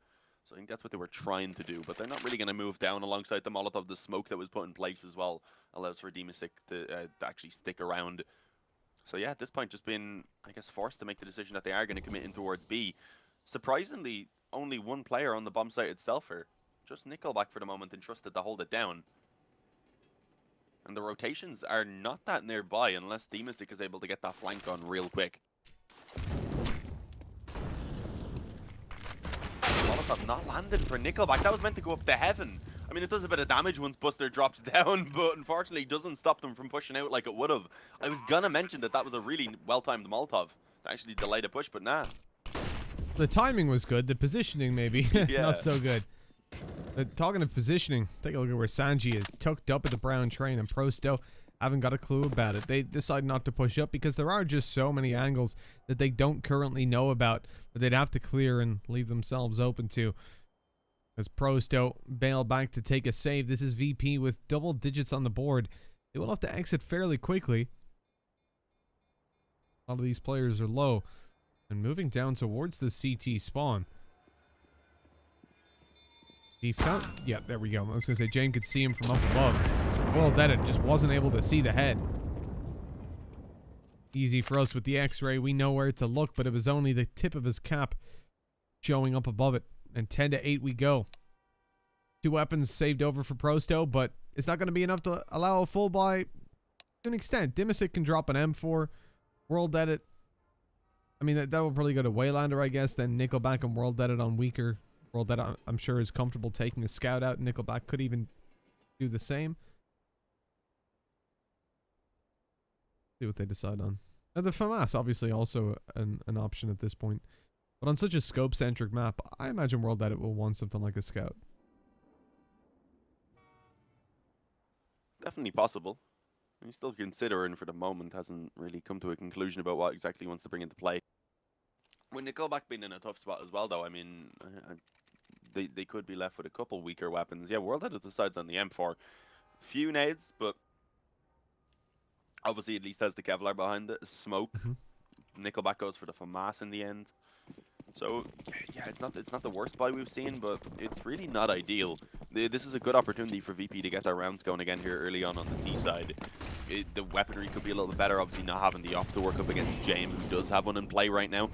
So I think that's what they were trying to do, but they're not really going to move down alongside the Molotov. The smoke that was put in place as well allows for Dimisic to actually stick around. So yeah, at this point, just been, I guess, forced to make the decision that they are going to commit in towards B. Surprisingly, only 1 player on the bomb site itself here. Just Nickelback for the moment and trusted to hold it down. And the rotations are not that nearby unless Dimisic is able to get that flank on real quick. Molotov not landed for Nickelback. That was meant to go up to heaven. I mean, it does a bit of damage once Buster drops down, but unfortunately doesn't stop them from pushing out like it would have. I was gonna mention that was a really well-timed Molotov to actually delay the push, but nah. The timing was good. The positioning, maybe, Yeah. not so good. Talking of positioning, take a look at where Sanji is tucked up at the brown train, and Prosto haven't got a clue about it. They decide not to push up because there are just so many angles that they don't currently know about that they'd have to clear and leave themselves open to. As Prosto bail back to take a save, this is VP with double digits on the board. They will have to exit fairly quickly. A lot of these players are low. And moving down towards the CT spawn. He found... Yeah, there we go. I was going to say Jame could see him from up above. Well, that it just wasn't able to see the head. Easy for us with the X-ray. We know where to look, but it was only the tip of his cap showing up above it. And 10 to 8 we go. 2 weapons saved over for Prosto, but it's not going to be enough to allow a full buy to an extent. Dimisic can drop an M4. World Edit. I mean, that will probably go to Waylander, I guess. Then Nickelback and World Edit on weaker. World Edit, I'm sure, is comfortable taking a scout out. Nickelback could even do the same. See what they decide on. Now, the FAMAS, obviously, also an option at this point. But on such a scope-centric map, I imagine World Edit will want something like a scout. Definitely possible. He's still considering for the moment, hasn't really come to a conclusion about what exactly he wants to bring into play. With Nickelback being in a tough spot as well, though, I mean, they could be left with a couple weaker weapons. Yeah, World Edit decides on the M4. Few nades, but obviously at least has the Kevlar behind it. Smoke. Nickelback goes for the FAMAS in the end. So, yeah, it's not the worst buy we've seen, but it's really not ideal. This is a good opportunity for VP to get their rounds going again here early on the T side. The weaponry could be a little bit better, obviously not having the op to work up against James, who does have one in play right now.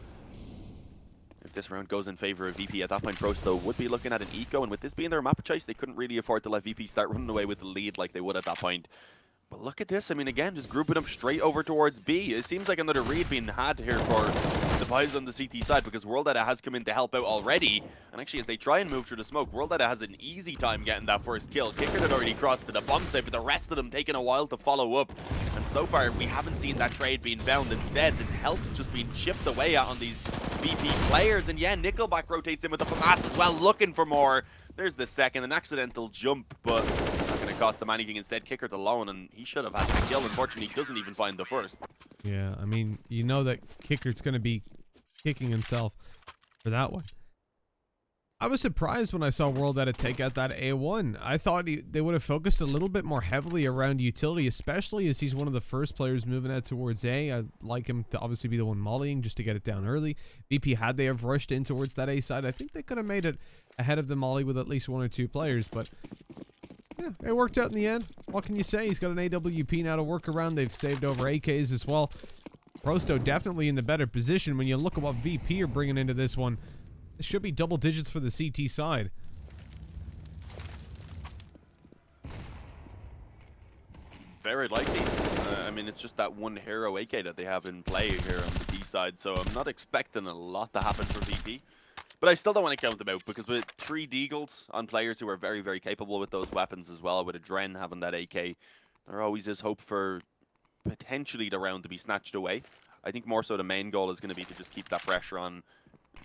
If this round goes in favor of VP, at that point Prosto would be looking at an eco, and with this being their map of choice, they couldn't really afford to let VP start running away with the lead like they would at that point. But look at this, I mean, again, just grouping up straight over towards B. It seems like another read being had here for the boys on the CT side, because World Edit has come in to help out already. And actually, as they try and move through the smoke, World Edit has an easy time getting that first kill. Kicker had already crossed to the bomb site, but the rest of them taking a while to follow up. And so far, we haven't seen that trade being found. Instead, the health just being chipped away at on these VP players. And yeah, Nickelback rotates in with the FAMAS as well, looking for more. There's the second, an accidental jump, but not going to cost them anything. Instead, Kicker alone, and he should have had the kill. Unfortunately, he doesn't even find the first. Yeah, I mean, you know that Kicker's going to be kicking himself for that one. I was surprised when I saw World Edit take out that A1. I thought they would have focused a little bit more heavily around utility, especially as he's one of the first players moving out towards A. I'd like him to obviously be the one mollying just to get it down early. VP, had they have rushed in towards that A side, I think they could have made it ahead of the molly with at least 1 or 2 players, but yeah, it worked out in the end. What can you say? He's got an AWP now to work around. They've saved over AKs as well. Prosto definitely in the better position when you look at what VP are bringing into this one. This should be double digits for the CT side. Very likely. I mean, it's just that one hero AK that they have in play here on the D side, so I'm not expecting a lot to happen for VP. But I still don't want to count them out, because with 3 Deagles on players who are very, very capable with those weapons as well, with a Dren having that AK, there always is hope for potentially the round to be snatched away. I think more so the main goal is going to be to just keep that pressure on,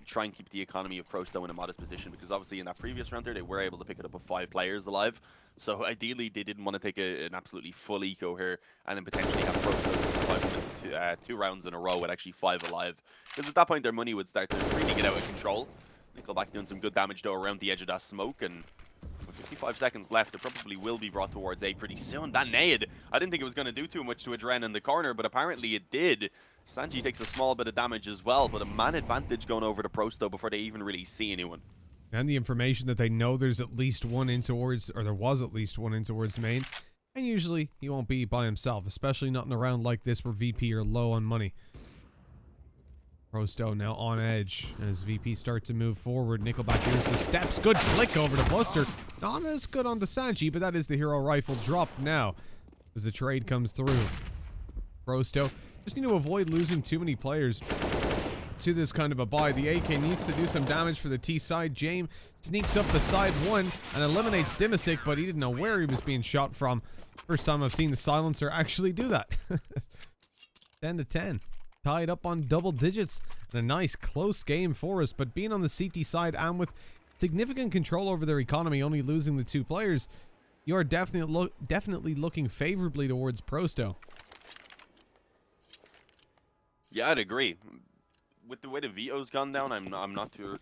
try and keep the economy of Prosto in a modest position, because obviously in that previous round there, they were able to pick it up with 5 players alive. So ideally, they didn't want to take an absolutely full eco here and then potentially have Prosto survive 2 rounds in a row with actually 5 alive. Because at that point, their money would start to really get out of control. Nickelback doing some good damage though around the edge of that smoke, and with 55 seconds left, it probably will be brought towards A pretty soon. That nade, I didn't think it was going to do too much to Adren in the corner, but apparently it did. Sanji takes a small bit of damage as well, but a man advantage going over to Prosto before they even really see anyone. And the information that they know there's at least one in towards, or there was at least one in towards main. And usually he won't be by himself, especially not in a round like this where VP are low on money. Prosto now on edge as VP start to move forward. Nickelback here's the steps. Good flick over to Buster. Not as good on the Sanji, but that is the hero rifle drop now as the trade comes through. Prosto just need to avoid losing too many players to this kind of a buy. The AK needs to do some damage for the T side. James sneaks up the side 1 and eliminates Dimisic, but he didn't know where he was being shot from. First time I've seen the silencer actually do that. 10-10. Tied up on double digits, and a nice close game for us. But being on the CT side and with significant control over their economy, only losing the 2 players, you are definitely looking favorably towards Prosto. Yeah, I'd agree. With the way the Veto's gone down, I'm not too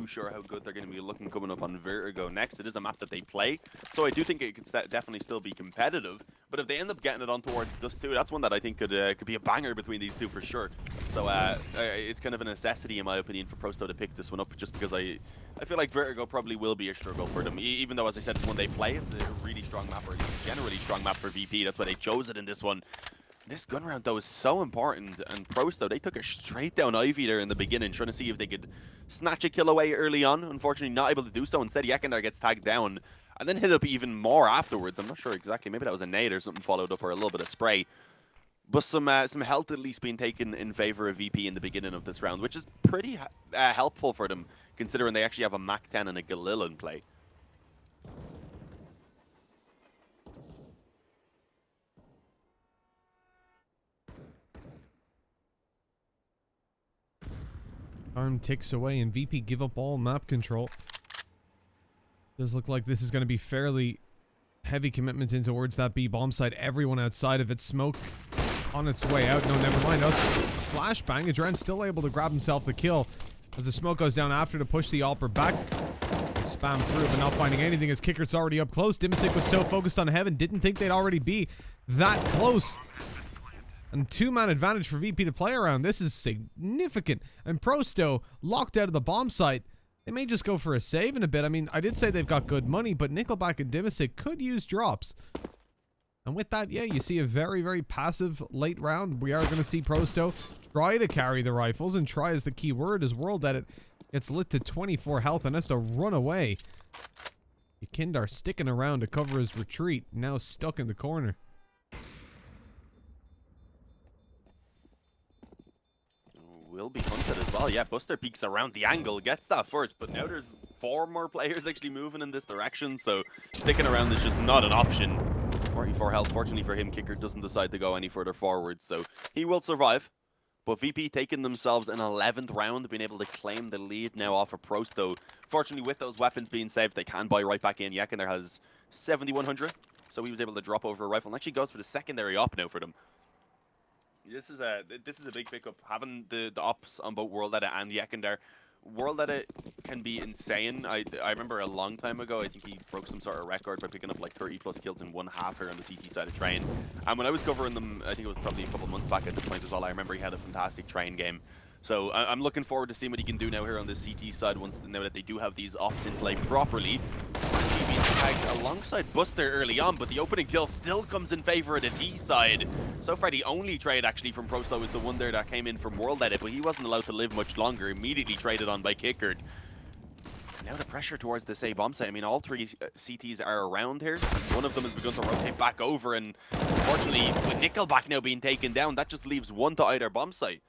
sure how good they're going to be looking coming up on Vertigo next. It is a map that they play, so I do think it could definitely still be competitive. But if they end up getting it on towards Dust 2, that's one that I think could be a banger between these 2 for sure. So it's kind of a necessity, in my opinion, for Prosto to pick this one up, just because I feel like Vertigo probably will be a struggle for them. Even though, as I said, it's one they play, it's a really strong map, or a generally strong map for VP. That's why they chose it in this one. This gun round, though, is so important, and Pros, though, they took it straight down Ivy there in the beginning, trying to see if they could snatch a kill away early on. Unfortunately, not able to do so. Instead, Yekindar gets tagged down, and then hit up even more afterwards. I'm not sure exactly. Maybe that was a nade or something followed up, or a little bit of spray. But some health at least being taken in favor of VP in the beginning of this round, which is pretty helpful for them, considering they actually have a Mac 10 and a Galil in play. Time ticks away and VP give up all map control. Does look like this is going to be fairly heavy commitments in towards that B bomb site. Everyone outside of it. Smoke on its way out. No, never mind. Flashbang. Adren still able to grab himself the kill as the smoke goes down after to push the Alper back. Spam through, but not finding anything as Kickert's already up close. Dimisic was so focused on Heaven, didn't think they'd already be that close. And 2-man advantage for VP to play around. This is significant. And Prosto locked out of the bomb site. They may just go for a save in a bit. I mean, I did say they've got good money, but Nickelback and Dimisic could use drops. And with that, yeah, you see a very, very passive late round. We are going to see Prosto try to carry the rifles, and try is the key word as World Edit gets lit to 24 health and has to run away. Yekindar sticking around to cover his retreat, now stuck in the corner. Will be hunted as well. Yeah, Buster peeks around the angle, gets that first, but now there's 4 more players actually moving in this direction, so sticking around is just not an option. 44 health. Fortunately for him, Kicker doesn't decide to go any further forward, so he will survive. But VP taking themselves an 11th round, being able to claim the lead now off of Prosto. Fortunately, with those weapons being saved, they can buy right back in. Yekindar has 7,100, so he was able to drop over a rifle and actually goes for the secondary op now for them. This is a big pickup, having the ops on both World Edit and Yekindar. World Edit can be insane. I remember a long time ago, I think he broke some sort of record by picking up like 30+ kills in one half here on the CT side of Train. And when I was covering them, I think it was probably a couple months back at this point as well, I remember he had a fantastic Train game. So I'm looking forward to seeing what he can do now here on the CT side now that they do have these ops in play properly. He being tagged alongside Buster early on, but the opening kill still comes in favor of the D side. So far, the only trade actually from Prosto is the one there that came in from World Edit, but he wasn't allowed to live much longer. Immediately traded on by Kickard. Now the pressure towards this A bomb site. I mean, all 3 CTs are around here. One of them has begun to rotate back over, and unfortunately, with Nickelback now being taken down, that just leaves one to either bomb site.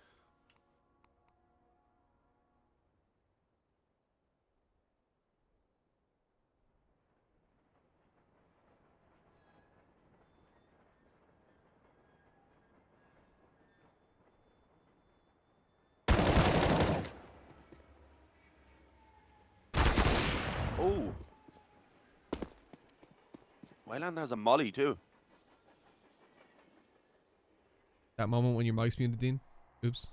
Oh. Wyland has a molly too. That moment when your mic's muted, Dean. Oops.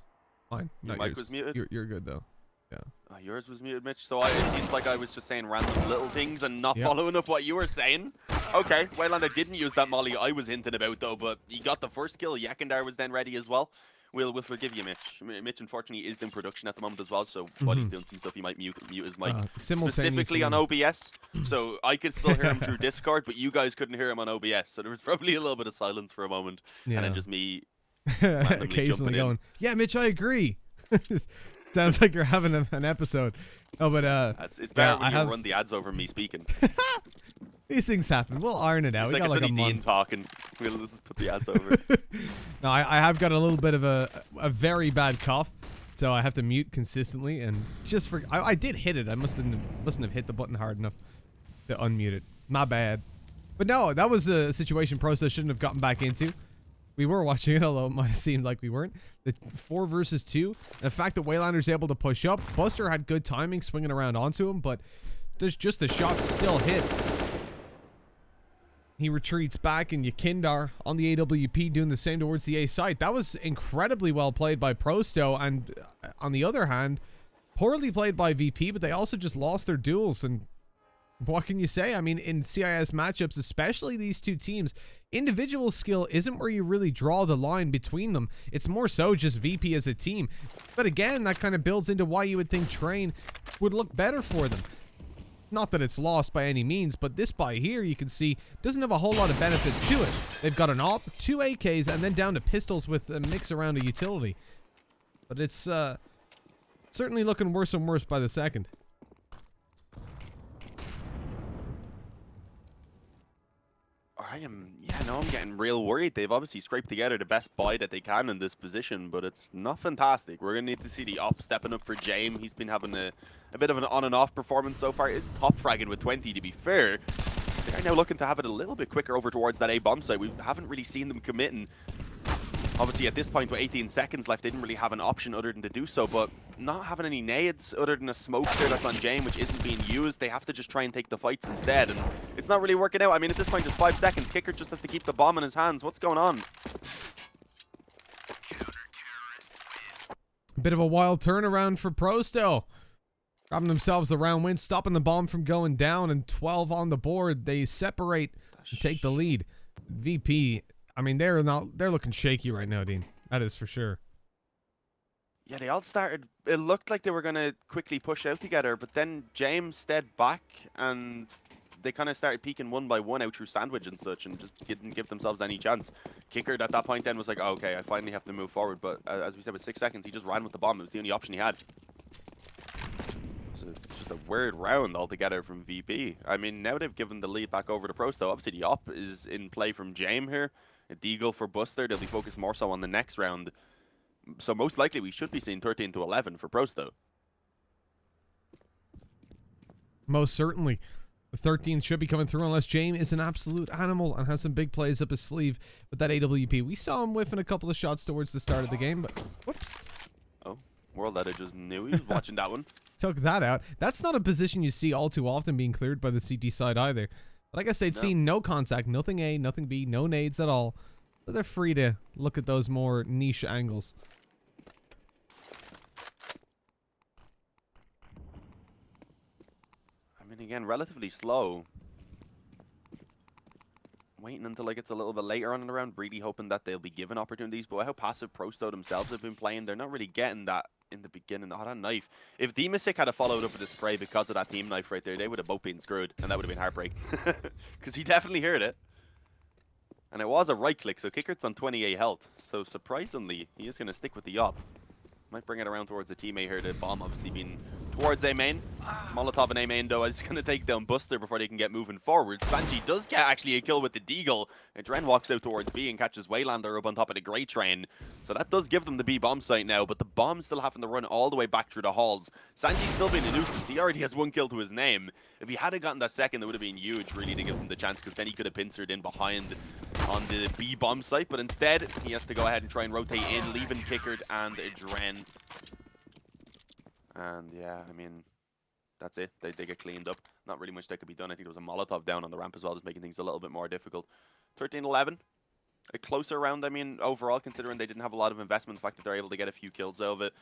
Fine. Your Not mic yours. was muted? You're good though. Yeah. Yours was muted, Mitch. So it seems like I was just saying random little things and not following up what you were saying. Okay, Wylander didn't use that molly I was hinting about though, but he got the first kill. Yekindar was then ready as well. We'll forgive you, Mitch. Mitch, unfortunately, is in production at the moment as well, so while he's doing some stuff, he might mute his mic. Specifically on OBS, so I could still hear him through Discord, but you guys couldn't hear him on OBS, so there was probably a little bit of silence for a moment, and then just me occasionally going, yeah, Mitch, I agree. Sounds like you're having an episode. Oh, but it's better when you run the ads over me speaking. These things happen. We'll iron it out. We got like a month talking. We'll just put the ads over. No, I have got a little bit of a very bad cough, so I have to mute consistently. And just for I did hit it. I mustn't have hit the button hard enough to unmute it. My bad. But no, that was a situation Prosto shouldn't have gotten back into. We were watching it, although it might have seemed like we weren't. The 4 versus 2. The fact that Waylander's able to push up. Buster had good timing swinging around onto him, but there's just the shots still hit. He retreats back, and Yekindar on the AWP doing the same towards the A site. That was incredibly well played by Prosto, and on the other hand, poorly played by VP, but they also just lost their duels, and what can you say? I mean, in CIS matchups, especially these two teams, individual skill isn't where you really draw the line between them. It's more so just VP as a team. But again, that kind of builds into why you would think Train would look better for them. Not that it's lost by any means, but this buy here, you can see, doesn't have a whole lot of benefits to it. They've got an AWP, 2 AKs, and then down to pistols with a mix around a utility. But it's certainly looking worse and worse by the second. I'm getting real worried. They've obviously scraped together the best buy that they can in this position, but it's not fantastic. We're going to need to see the op stepping up for James. He's been having a bit of an on and off performance so far. He's top fragging with 20, to be fair. They're now looking to have it a little bit quicker over towards that A bomb site. We haven't really seen them committing. Obviously, at this point, with 18 seconds left, they didn't really have an option other than to do so, but not having any nades other than a smoke there that's on Jane, which isn't being used, they have to just try and take the fights instead, and it's not really working out. I mean, at this point, it's 5 seconds. Kicker just has to keep the bomb in his hands. What's going on? Bit of a wild turnaround for Prosto. Grabbing themselves the round win, stopping the bomb from going down, and 12 on the board. They separate and take the lead. VP, I mean, they're looking shaky right now, Dean. That is for sure. Yeah, they all started, it looked like they were going to quickly push out together, but then James stepped back and they kind of started peeking one by one out through sandwich and such and just didn't give themselves any chance. Kicker at that point then was like, oh, okay, I finally have to move forward, but as we said, with 6 seconds, he just ran with the bomb. It was the only option he had. So just a weird round altogether from VP. I mean, now they've given the lead back over to Prosto. Obviously, the op is in play from James here. A deagle for Buster. They'll be focused more so on the next round. So most likely we should be seeing 13-11 for Prosto. Most certainly. The 13th should be coming through unless James is an absolute animal and has some big plays up his sleeve with that AWP. We saw him whiffing a couple of shots towards the start of the game, but whoops. Oh, World Edit just knew he was watching that one. Took that out. That's not a position you see all too often being cleared by the CT side either. But I guess they'd seen no contact, nothing A, nothing B, no nades at all. So they're free to look at those more niche angles. I mean, again, relatively slow. Waiting until like it's a little bit later on in the round, really hoping that they'll be given opportunities. But how passive Prosto themselves have been playing, they're not really getting that in the beginning. Oh, that knife. If Demasik had followed up with a spray because of that team knife right there, they would have both been screwed, and that would have been heartbreaking. Because he definitely heard it. And it was a right click, so Kickert's on 28 health. So surprisingly, he is going to stick with the op. Might bring it around towards the teammate here. The bomb obviously being towards A main. Molotov and A main though is going to take down Buster before they can get moving forward. Sanji does get actually a kill with the deagle. And Dren walks out towards B and catches Waylander up on top of the Grey Train. So that does give them the B bomb site now, but the bomb's still having to run all the way back through the halls. Sanji's still being a nuisance. He already has 1 kill to his name. If he hadn't gotten that second, it would have been huge really to give him the chance, because then he could have pincered in behind on the B bomb site, but instead he has to go ahead and try and rotate in, leaving Kickard and Dren. And yeah, I mean, that's it. They get cleaned up. Not really much that could be done. I think there was a Molotov down on the ramp as well, just making things a little bit more difficult. 13-11. A closer round, I mean, overall, considering they didn't have a lot of investment. The fact that they're able to get a few kills out of it,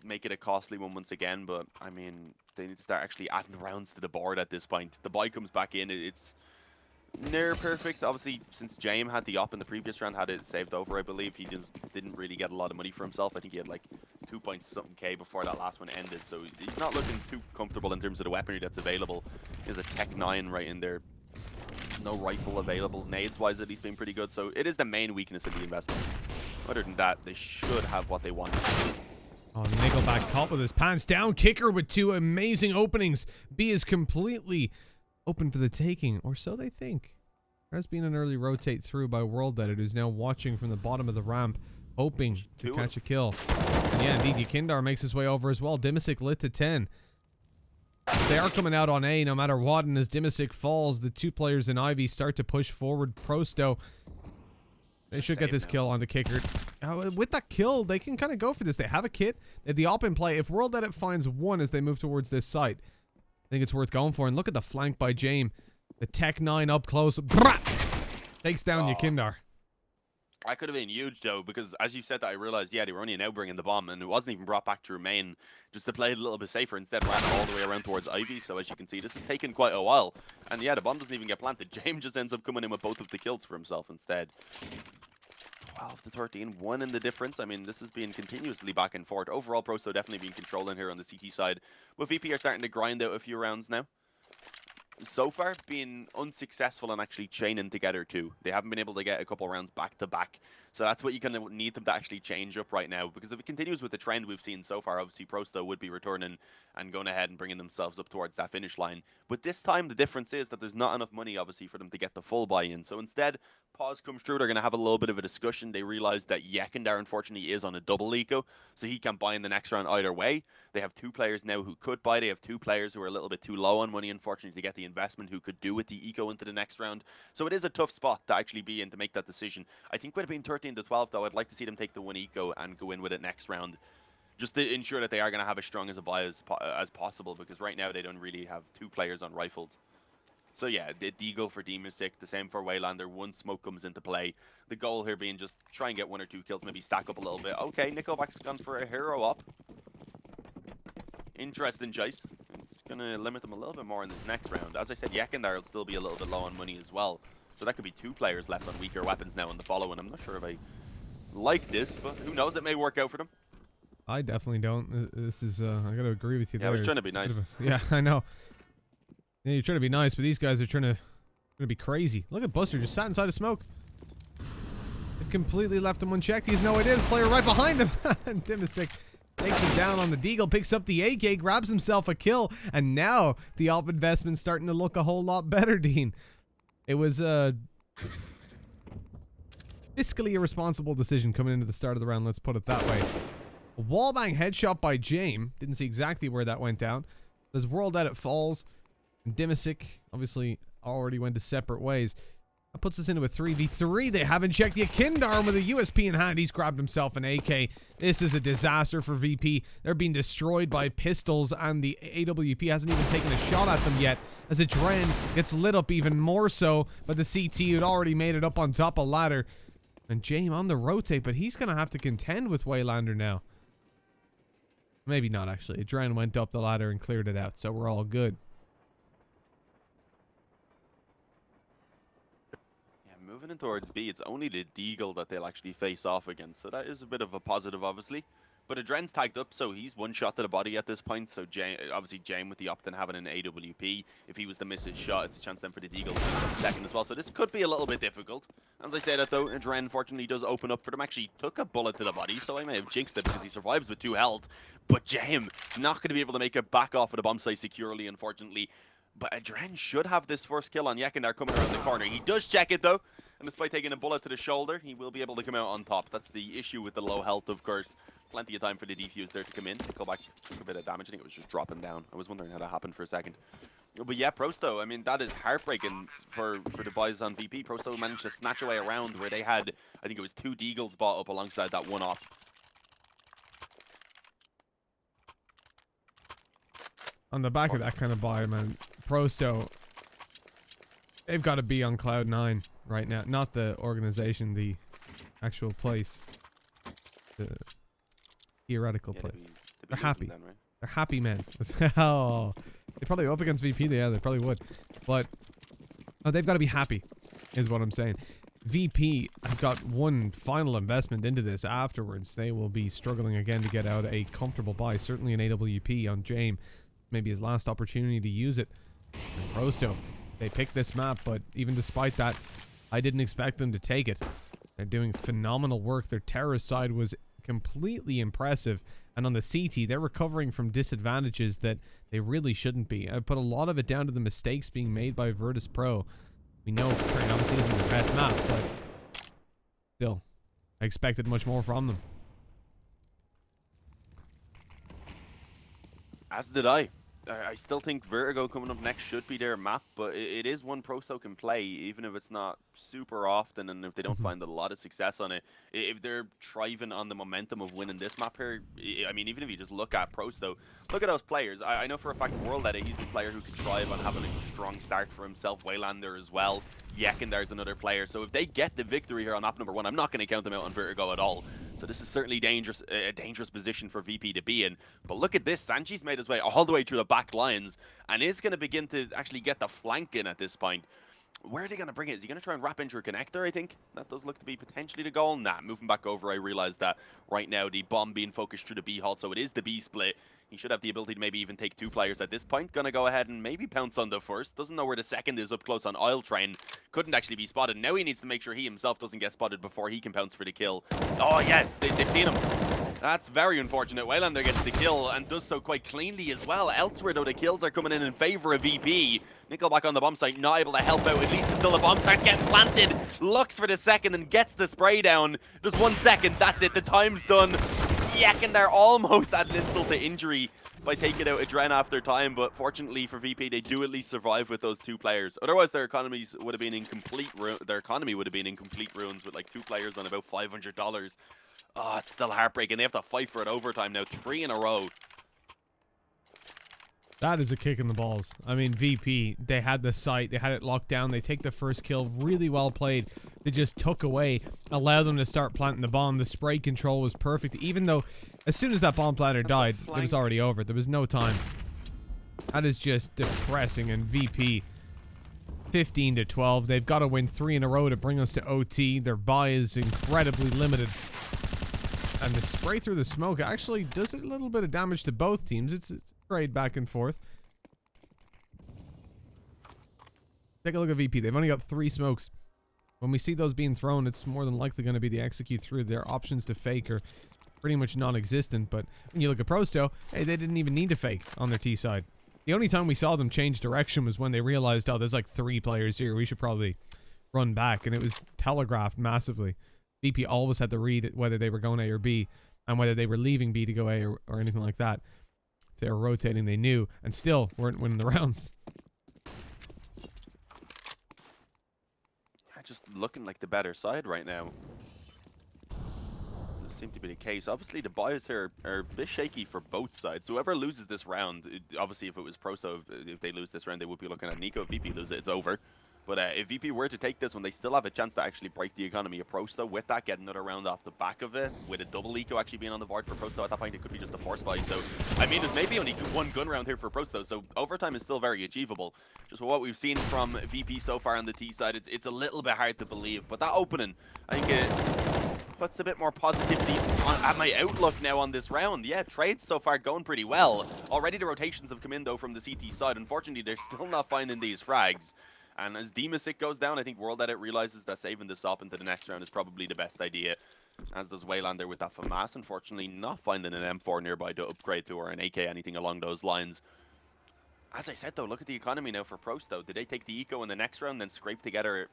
make it a costly one once again. But, I mean, they need to start actually adding rounds to the board at this point. The buy comes back in. It's near perfect. Obviously, since James had the op in the previous round, had it saved over, I believe, he just didn't really get a lot of money for himself. I think he had like 2-point-something K before that last one ended, so he's not looking too comfortable in terms of the weaponry that's available. There's a Tech 9 right in there. No rifle available. Nades-wise, at least, been pretty good, so it is the main weakness of the investment. Other than that, they should have what they want. Oh, Nickelback caught with his pants down. Kicker with 2 amazing openings. B is completely open for the taking, or so they think. There's been an early rotate through by World Edit, who's now watching from the bottom of the ramp, hoping to catch a kill. And yeah, indeed, Yakindar makes his way over as well. Dimasic lit to 10. They are coming out on A no matter what, and as Dimasic falls, the 2 players in Ivy start to push forward. Prosto, they should get this kill onto Kicker. With that kill, they can kind of go for this. They have a kit. They have the op in play. If World Edit finds one as they move towards this site, I think it's worth going for. And look at the flank by James. The Tech 9 up close. Takes down Yakindar. That could have been huge, though, because as you said that, I realized, yeah, they were only now bringing the bomb, and it wasn't even brought back through main, just to play it a little bit safer. Instead, ran all the way around towards Ivy. So as you can see, this has taken quite a while. And yeah, the bomb doesn't even get planted. James just ends up coming in with both of the kills for himself instead. 12-13, 1 in the difference. I mean, this has been continuously back and forth. Overall, Prosto definitely been controlling here on the CT side. But VP are starting to grind out a few rounds now. so far been unsuccessful in actually chaining together too. They haven't been able to get a couple rounds back to back. So that's what you kind of need them to actually change up right now. Because if it continues with the trend we've seen so far, obviously Prosto would be returning and going ahead and bringing themselves up towards that finish line. But this time the difference is that there's not enough money obviously for them to get the full buy-in. So instead, pause comes through, they're going to have a little bit of a discussion. They realize that Yekindar unfortunately is on a double eco, so he can buy in the next round either way. They have two players now who could buy. They have two players who are a little bit too low on money, unfortunately, to get the investment, who could do with the eco into the next round. So it is a tough spot to actually be in to make that decision. I think with it being 13 to 12, though, I'd like to see them take the one eco and go in with it next round, just to ensure that they are going to have as strong as a buy as possible, because right now they don't really have two players on rifles. So yeah, the Deagle for Demasic, the same for Waylander. One smoke comes into play. The goal here being just try and get 1 or 2 kills, maybe stack up a little bit. Okay, Nickelback's gone for a hero up. Interesting choice. It's going to limit them a little bit more in this next round. As I said, Yekindar will still be a little bit low on money as well. So that could be 2 players left on weaker weapons now in the following. I'm not sure if I like this, but who knows, it may work out for them. I definitely don't. This is, I gotta agree with you there. I was trying to be nice. Yeah, I know. Yeah, you're trying to be nice, but these guys are trying to be crazy. Look at Buster, just sat inside of smoke. They've completely left him unchecked. He's no idea. There's a player right behind him. And Dimasic takes him down on the Deagle, picks up the AK, grabs himself a kill, and now the op investment's starting to look a whole lot better, Dean. It was a fiscally irresponsible decision coming into the start of the round, let's put it that way. A wallbang headshot by Jame. Didn't see exactly where that went down. There's World Edit Falls. And Dimasic obviously already went to separate ways. That puts us into a 3v3. They haven't checked the Yekindar with a USP in hand. He's grabbed himself an AK. This is a disaster for VP. They're being destroyed by pistols, and the AWP hasn't even taken a shot at them yet, as a Dren gets lit up even more so by the CT, who'd already made it up on top of ladder. And Jame on the rotate, but he's going to have to contend with Waylander now. Maybe not, actually. Dren went up the ladder and cleared it out, so we're all good. Moving in towards B, it's only the Deagle that they'll actually face off against, so that is a bit of a positive, obviously. But Adren's tagged up, so he's one shot to the body at this point, so obviously Jame with the opt and having an AWP, if he was to miss his shot, it's a chance then for the Deagle to finish up second as well, so this could be a little bit difficult. As I say that though, Adren fortunately does open up for them, actually took a bullet to the body, so I may have jinxed it because he survives with 2 health, but Jame not going to be able to make it back off of the bomb site securely, unfortunately. But Adren should have this first kill on Yekindar coming around the corner. He does check it though, and despite taking a bullet to the shoulder, he will be able to come out on top. That's the issue with the low health, of course. Plenty of time for the defuse there to come in. Nickelback took a bit of damage. I think it was just dropping down. I was wondering how that happened for a second. But yeah, Prosto, I mean, that is heartbreaking for the boys on VP. Prosto managed to snatch away a round where they had, I think it was 2 Deagles bought up alongside that one off. On the back of that kind of buy, man, Prosto, they've got to be on cloud 9 right now. Not the organization, the actual place. The theoretical place. They're happy. Then, right? They're happy, man. Oh, they probably up against VP. Yeah, they probably would. But they've got to be happy, is what I'm saying. VP have got one final investment into this. Afterwards, they will be struggling again to get out a comfortable buy. Certainly an AWP on Jame. Maybe his last opportunity to use it. And Prosto, they picked this map, but even despite that, I didn't expect them to take it. They're doing phenomenal work. Their terrorist side was completely impressive. And on the CT, they're recovering from disadvantages that they really shouldn't be. I put a lot of it down to the mistakes being made by Virtus Pro. We know Train obviously isn't the best map, but still, I expected much more from them. As did I. I still think Vertigo coming up next should be their map, but it is one Prosto can play, even if it's not super often, and if they don't find a lot of success on it. If they're thriving on the momentum of winning this map here, I mean, even if you just look at Prosto, look at those players. I know for a fact World Edit, he's a player who could thrive on having a strong start for himself. Waylander as well. Yekindar's another player. So if they get the victory here on map number 1, I'm not going to count them out on Vertigo at all. So this is certainly dangerous, a dangerous position for VP to be in. But look at this. Sanji's made his way all the way through the back lines and is going to begin to actually get the flank in at this point. Where are they going to bring it? Is he going to try and wrap into a connector, I think? That does look to be potentially the goal. Nah, moving back over, I realized that right now the bomb being focused through the B halt, so it is the B split. He should have the ability to maybe even take 2 players at this point. Gonna go ahead and maybe pounce on the first. Doesn't know where the second is up close on Oil Train. Couldn't actually be spotted. Now he needs to make sure he himself doesn't get spotted before he can pounce for the kill. Oh yeah, they've seen him. That's very unfortunate. Waylander gets the kill and does so quite cleanly as well. Elsewhere, though, the kills are coming in favor of VP. Nickelback on the bomb site, not able to help out, at least until the bomb starts getting planted. Looks for the second and gets the spray down. Just 1 second, that's it. The time's done. Yuck, and they're almost at an insult to injury by taking out Adren after time, but fortunately for VP, they do at least survive with those 2 players. Otherwise, their economies would have been in complete their economy would have been in complete ruins with like 2 players on about $500. Oh, it's still heartbreaking. They have to fight for it overtime now, 3 in a row. That is a kick in the balls. I mean, VP, they had the site, they had it locked down, they take the first kill, really well played. They just took away, allowed them to start planting the bomb. The spray control was perfect, even though as soon as that bomb planter died, it was already over. There was no time. That is just depressing, and VP, 15 to 12. They've got to win 3 in a row to bring us to OT. Their buy is incredibly limited. And the spray through the smoke actually does a little bit of damage to both teams. It's sprayed back and forth. Take a look at VP. They've only got 3 smokes. When we see those being thrown, it's more than likely going to be the execute through. Their options to fake are pretty much non-existent. But when you look at Prosto, hey, they didn't even need to fake on their T side. The only time we saw them change direction was when they realized, oh, there's like 3 players here. We should probably run back. And it was telegraphed massively. VP always had to read whether they were going A or B and whether they were leaving B to go A or anything like that. If they were rotating, they knew, and still weren't winning the rounds. Just looking like the better side right now. Doesn't seem to be the case. Obviously, the buys here are a bit shaky for both sides. Whoever loses this round, obviously, if it was Prosto, if they lose this round, they would be looking at Nico. If VP loses it, it's over. But if VP were to take this one, they still have a chance to actually break the economy of Prosto. With that, get another round off the back of it. With a double eco actually being on the board for Prosto at that point, it could be just a force fight. So, I mean, there's maybe only 1 gun round here for Prosto. So, overtime is still very achievable. Just what we've seen from VP so far on the T side, it's a little bit hard to believe. But that opening, I think it puts a bit more positivity at my outlook now on this round. Yeah, trades so far going pretty well. Already the rotations have come in, though, from the CT side. Unfortunately, they're still not finding these frags. And as Demasic goes down, I think World Edit realizes that saving this up into the next round is probably the best idea. As does Waylander with that FAMAS, unfortunately not finding an M4 nearby to upgrade to or an AK, anything along those lines. As I said though, look at the economy now for Prosto. Did they take the eco in the next round, then scrape together,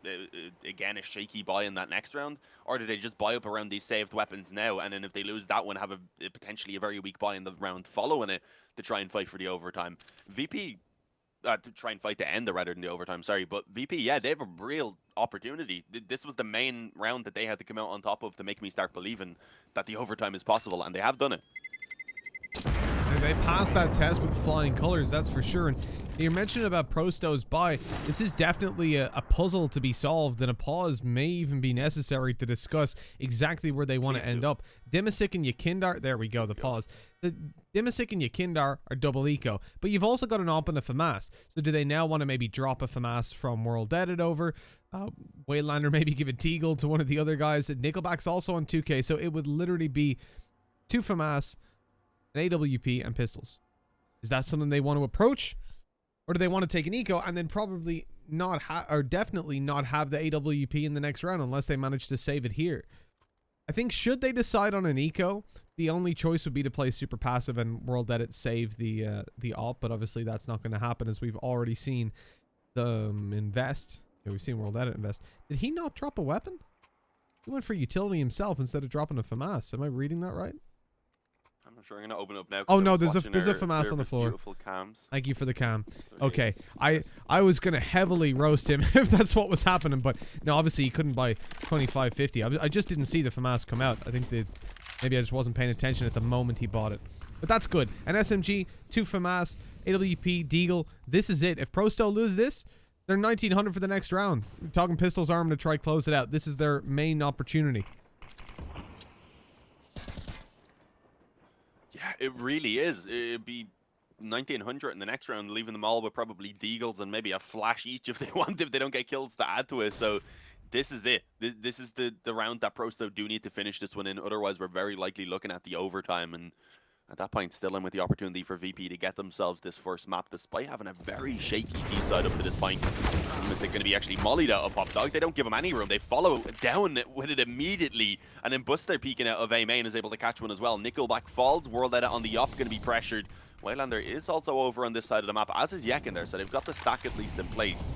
again, a shaky buy in that next round? Or did they just buy up around these saved weapons now, and then if they lose that one, have potentially a very weak buy in the round following it to try and fight for the overtime? VP... to try and fight to end the rather than the overtime, sorry. But VP, yeah, they have a real opportunity. This was the main round that they had to come out on top of to make me start believing that the overtime is possible, and they have done it. And they passed that test with flying colors, that's for sure. And you mentioned about Prosto's buy. This is definitely a puzzle to be solved, and a pause may even be necessary to discuss exactly where they want to end up. Dimasic and Yakindar, there we go, the pause. The Dimasic and Yakindar are double eco, but you've also got an op and a FAMAS. So do they now want to maybe drop a FAMAS from World Edit over? Waylander maybe give a Teagle to one of the other guys. Nickelback's also on 2K, so it would literally be 2 FAMAS, an AWP, and pistols. Is that something they want to approach? Or do they want to take an eco and then probably not or definitely not have the AWP in the next round unless they manage to save it here? I think should they decide on an eco, the only choice would be to play super passive and World Edit save the op, but obviously that's not going to happen, as we've already seen them invest. Yeah, we've seen World Edit invest. Did he not drop a weapon? He went for utility himself instead of dropping a FAMAS. Am I reading that right? I'm not sure. I'm going to open up now. Oh no, there's a FAMAS on the floor. Beautiful cams. Thank you for the cam. Okay, I was gonna heavily roast him if that's what was happening, but no, obviously he couldn't buy 2550. I just didn't see the FAMAS come out. I think maybe I just wasn't paying attention at the moment he bought it. But that's good. An SMG, 2 FAMAS, AWP, Deagle. This is it. If Prosto lose this, they're 1900 for the next round. We're talking pistols arm to try close it out. This is their main opportunity. Yeah, it really is. It'd be 1900 in the next round, leaving them all with probably Deagles and maybe a flash each if they want, if they don't get kills to add to it. So this is it. This is the round that Prosto do need to finish this one in. Otherwise, we're very likely looking at the overtime. And At that point, still in with the opportunity for VP to get themselves this first map, despite having a very shaky D side up to this point. Is it going to be actually mollied out of Pop Dog? They don't give him any room. They follow down with it immediately, and then Buster peeking out of A main is able to catch one as well. Nickelback falls, World Edit on the op, going to be pressured. Waylander is also over on this side of the map, as is Yekin there, so they've got the stack at least in place.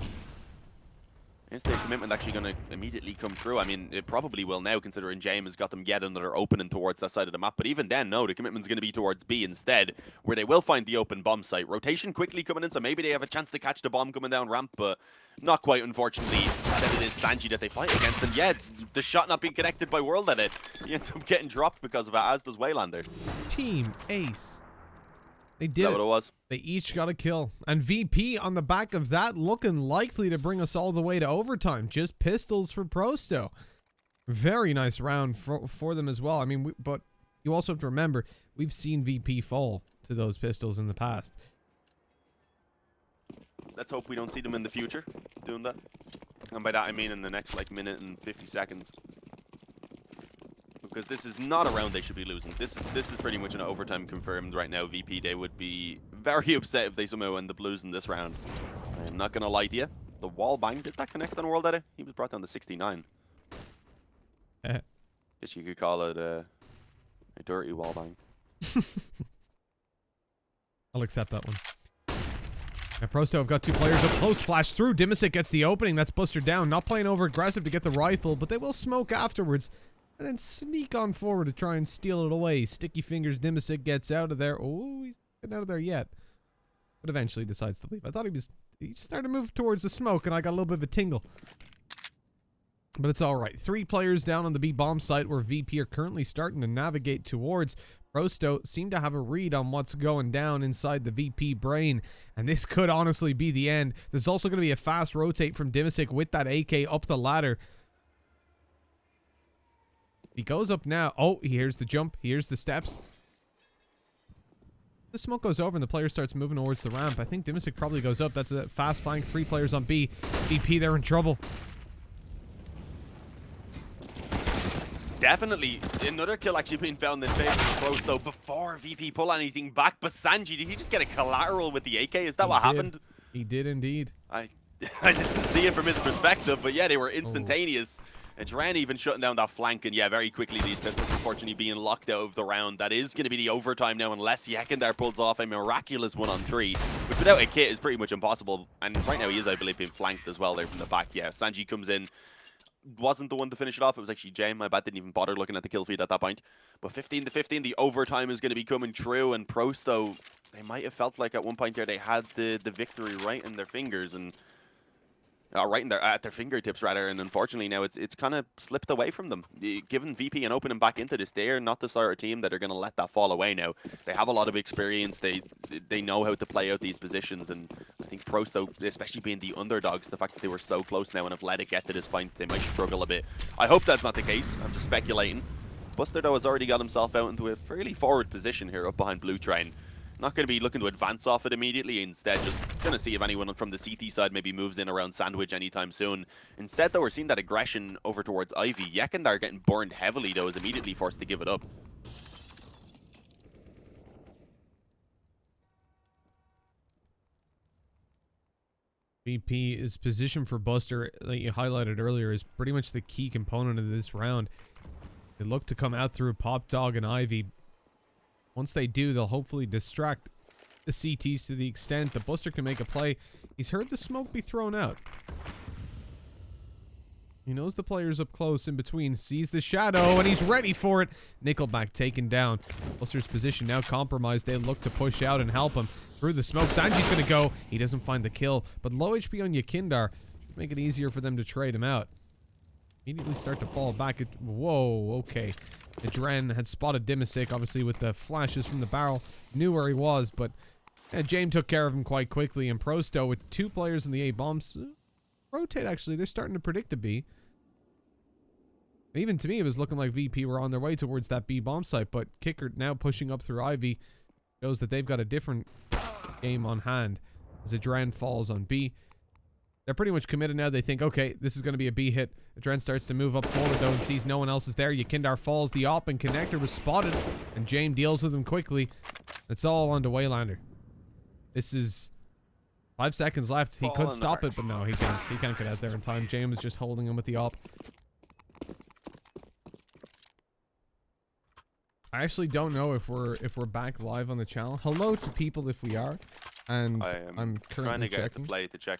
Is their commitment actually going to immediately come true? I mean, it probably will now, considering James has got them yet another opening towards that side of the map. But even then, no, the commitment's going to be towards B instead, where they will find the open bomb site. Rotation quickly coming in, so maybe they have a chance to catch the bomb coming down ramp, but not quite, unfortunately. Instead, it is Sanji that they fight against, and yeah, the shot not being connected by World Edit. He ends up getting dropped because of it, as does Waylander. Team Ace. They did Is that what it was? They each got a kill. And VP on the back of that looking likely to bring us all the way to overtime. Just pistols for Prosto. Very nice round for them as well. I mean, but you also have to remember, we've seen VP fall to those pistols in the past. Let's hope we don't see them in the future doing that. And by that I mean in the next like minute and 50 seconds. Because this is not a round they should be losing. This is pretty much an overtime confirmed right now. VP, they would be very upset if they somehow end up losing this round. I'm not going to lie to you. The wall bang, did that connect on World Edit? He was brought down to 69. Guess you could call it a dirty wall bang. I'll accept that one. Now Prosto have got two players up close. Flash through. Dimisic gets the opening. That's Buster down. Not playing over aggressive to get the rifle, but they will smoke afterwards. And then sneak on forward to try and steal it away. Sticky fingers, Dimisic gets out of there. Oh, he's not getting out of there yet. But eventually decides to leave. I thought he started to move towards the smoke, and I got a little bit of a tingle. But it's alright. 3 players down on the B bomb site where VP are currently starting to navigate towards. Prosto seem to have a read on what's going down inside the VP brain. And this could honestly be the end. There's also going to be a fast rotate from Dimisic with that AK up the ladder. He goes up now. Oh, he hears the jump. He hears the steps. The smoke goes over and the player starts moving towards the ramp. I think Dimisic probably goes up. That's a fast flank. 3 players on B. VP, they're in trouble. Definitely another kill actually being found in favor of Pros though before VP pull anything back. But Sanji, did he just get a collateral with the AK? Is that what happened? He did indeed. I didn't see it from his perspective, but yeah, they were instantaneous. And Duran even shutting down that flank, and yeah, very quickly these pistols unfortunately being locked out of the round. That is going to be the overtime now unless Yakindar pulls off a miraculous 1-on-3, which without a kit is pretty much impossible. And right now he is, I believe, being flanked as well there from the back. Yeah, Sanji comes in. Wasn't the one to finish it off. It was actually James. My bad, didn't even bother looking at the kill feed at that point. But 15-15, the overtime is going to be coming true. And Prosto, they might have felt like at one point there they had the victory right in their fingers and right in at their fingertips rather. And unfortunately now it's kind of slipped away from them. Given VP and opening back into this, they are not the sort of team that are going to let that fall away now. They have a lot of experience. They know how to play out these positions, and I think Prosto, especially being the underdogs, the fact that they were so close now and have let it get to this point, they might struggle a bit. I hope that's not the case. I'm just speculating. Buster though has already got himself out into a fairly forward position here up behind Blue Train. Not going to be looking to advance off it immediately. Instead, just going to see if anyone from the CT side maybe moves in around Sandwich anytime soon. Instead, though, we're seeing that aggression over towards Ivy. Yakindar getting burned heavily, though, is immediately forced to give it up. VP is position for Buster, like you highlighted earlier, is pretty much the key component of this round. They look to come out through Pop Dog and Ivy. Once they do, they'll hopefully distract the CTs to the extent that Buster can make a play. He's heard the smoke be thrown out. He knows the player's up close in between, sees the shadow, and he's ready for it. Nickelback taken down. Buster's position now compromised. They look to push out and help him through the smoke. Sanji's going to go. He doesn't find the kill, but low HP on Yakindar should make it easier for them to trade him out. Immediately start to fall back. Whoa, okay. Adren had spotted Dimisic, obviously, with the flashes from the barrel. Knew where he was, but James took care of him quite quickly. And Prosto, with 2 players in the A bombs, rotate, actually. They're starting to predict a B. And even to me, it was looking like VP were on their way towards that B bomb site, but Kicker now pushing up through Ivy shows that they've got a different game on hand as Adren falls on B. They're pretty much committed now. They think, okay, this is going to be a B hit. Adren starts to move up forward, though, and sees no one else is there. Yakindar falls. The op and connector was spotted, and James deals with him quickly. It's all on to Waylander. This is 5 seconds left. He could stop it, but no, he can't. He can't get out there in time. James is just holding him with the op. I actually don't know if we're back live on the channel. Hello to people if we are, and I'm currently trying to get checking. to play to check.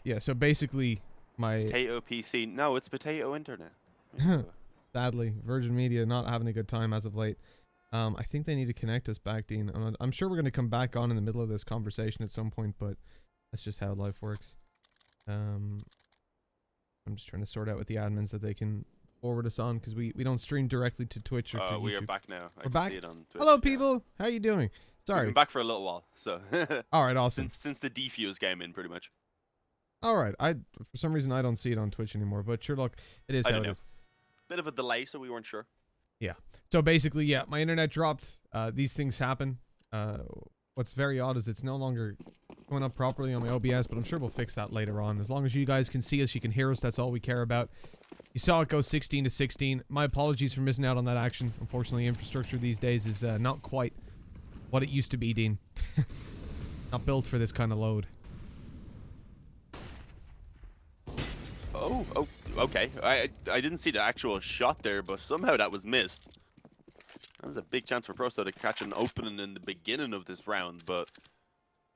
Yeah, so basically my Potato PC. No, it's potato internet. sadly Virgin Media not having a good time as of late. I think they need to connect us back, Dean. I'm sure we're going to come back on in the middle of this conversation at some point, but that's just how life works. I'm just trying to sort out with the admins that they can forward us on, because we don't stream directly to Twitch or to YouTube. We are back now. We're back? See it on Twitch, Hello, yeah. people. How you doing? We've Sorry. been back for a little while, so All right, awesome. since the defuse came in, pretty much. All right. For some reason I don't see it on Twitch anymore, but sure, look, it is how it is. Bit of a delay, so we weren't sure. Yeah. So basically, yeah, my internet dropped. These things happen. What's very odd is it's no longer going up properly on my OBS, but I'm sure we'll fix that later on. As long as you guys can see us, you can hear us, that's all we care about. You saw it go 16 to 16. My apologies for missing out on that action. Unfortunately, infrastructure these days is not quite what it used to be, Dean. Not built for this kind of load. Oh, okay. I didn't see the actual shot there, but somehow that was missed. That was a big chance for Prosto to catch an opening in the beginning of this round, but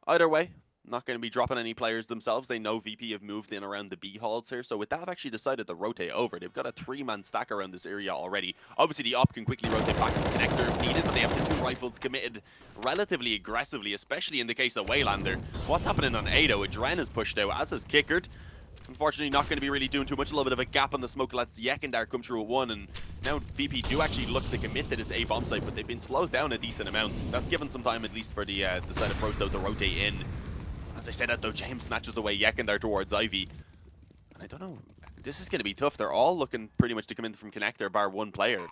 either way, not going to be dropping any players themselves. They know VP have moved in around the B halls here, so with that, I've actually decided to rotate over. They've got a 3-man stack around this area already. Obviously, the op can quickly rotate back to the connector if needed, but they have the 2 rifles committed relatively aggressively, especially in the case of Waylander. What's happening on A, though? Adren is pushed out, as is Kickard. Unfortunately, not going to be really doing too much. A little bit of a gap on the smoke. Lets Yakindar come through at 1, and now VP do actually look to commit to this A bomb site, but they've been slowed down a decent amount. That's given some time, at least for the side of Prosto to rotate in. As I said that, though, James snatches away Yakindar towards Ivy. And I don't know. This is going to be tough. They're all looking pretty much to come in from connector, bar 1 player.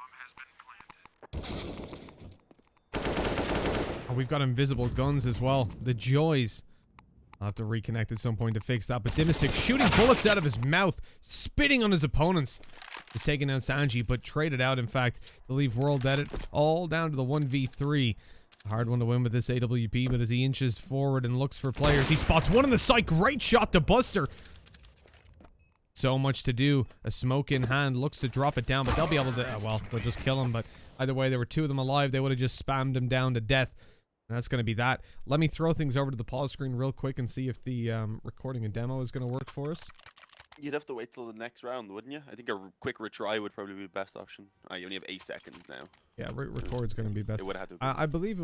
Oh, we've got invisible guns as well. The joys. I'll have to reconnect at some point to fix that. But Dimisic shooting bullets out of his mouth, spitting on his opponents. He's taking out Sanji, but traded out, in fact, to leave World Edit all down to the 1v3. A hard one to win with this AWP, but as he inches forward and looks for players, he spots one in the site. Great shot to Buster. So much to do. A smoke in hand, looks to drop it down, but they'll be able to, well, they'll just kill him. But either way, there were 2 of them alive. They would have just spammed him down to death. And that's going to be that. Let me throw things over to the pause screen real quick and see if the recording and demo is going to work for us. You'd have to wait till the next round, wouldn't you? I think a quick retry would probably be the best option. You only have 8 seconds now. Yeah, record's going to be better. It would have to. I believe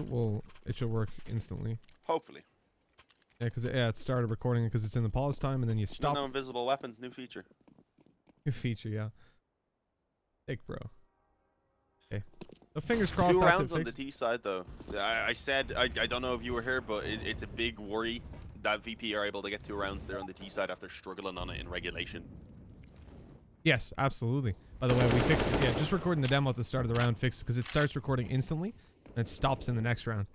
it should work instantly. Hopefully. Yeah, because it started recording because it's in the pause time, and then you stop. No invisible weapons, new feature. New feature, yeah. Thick, bro. Okay. So fingers crossed. 2 that's rounds it on the fixed. T side, though. I said I don't know if you were here, but it's a big worry that VP are able to get 2 rounds there on the T side after struggling on it in regulation. Yes, absolutely. By the way, we fixed it. Yeah, just recording the demo at the start of the round fixed because it starts recording instantly and it stops in the next round.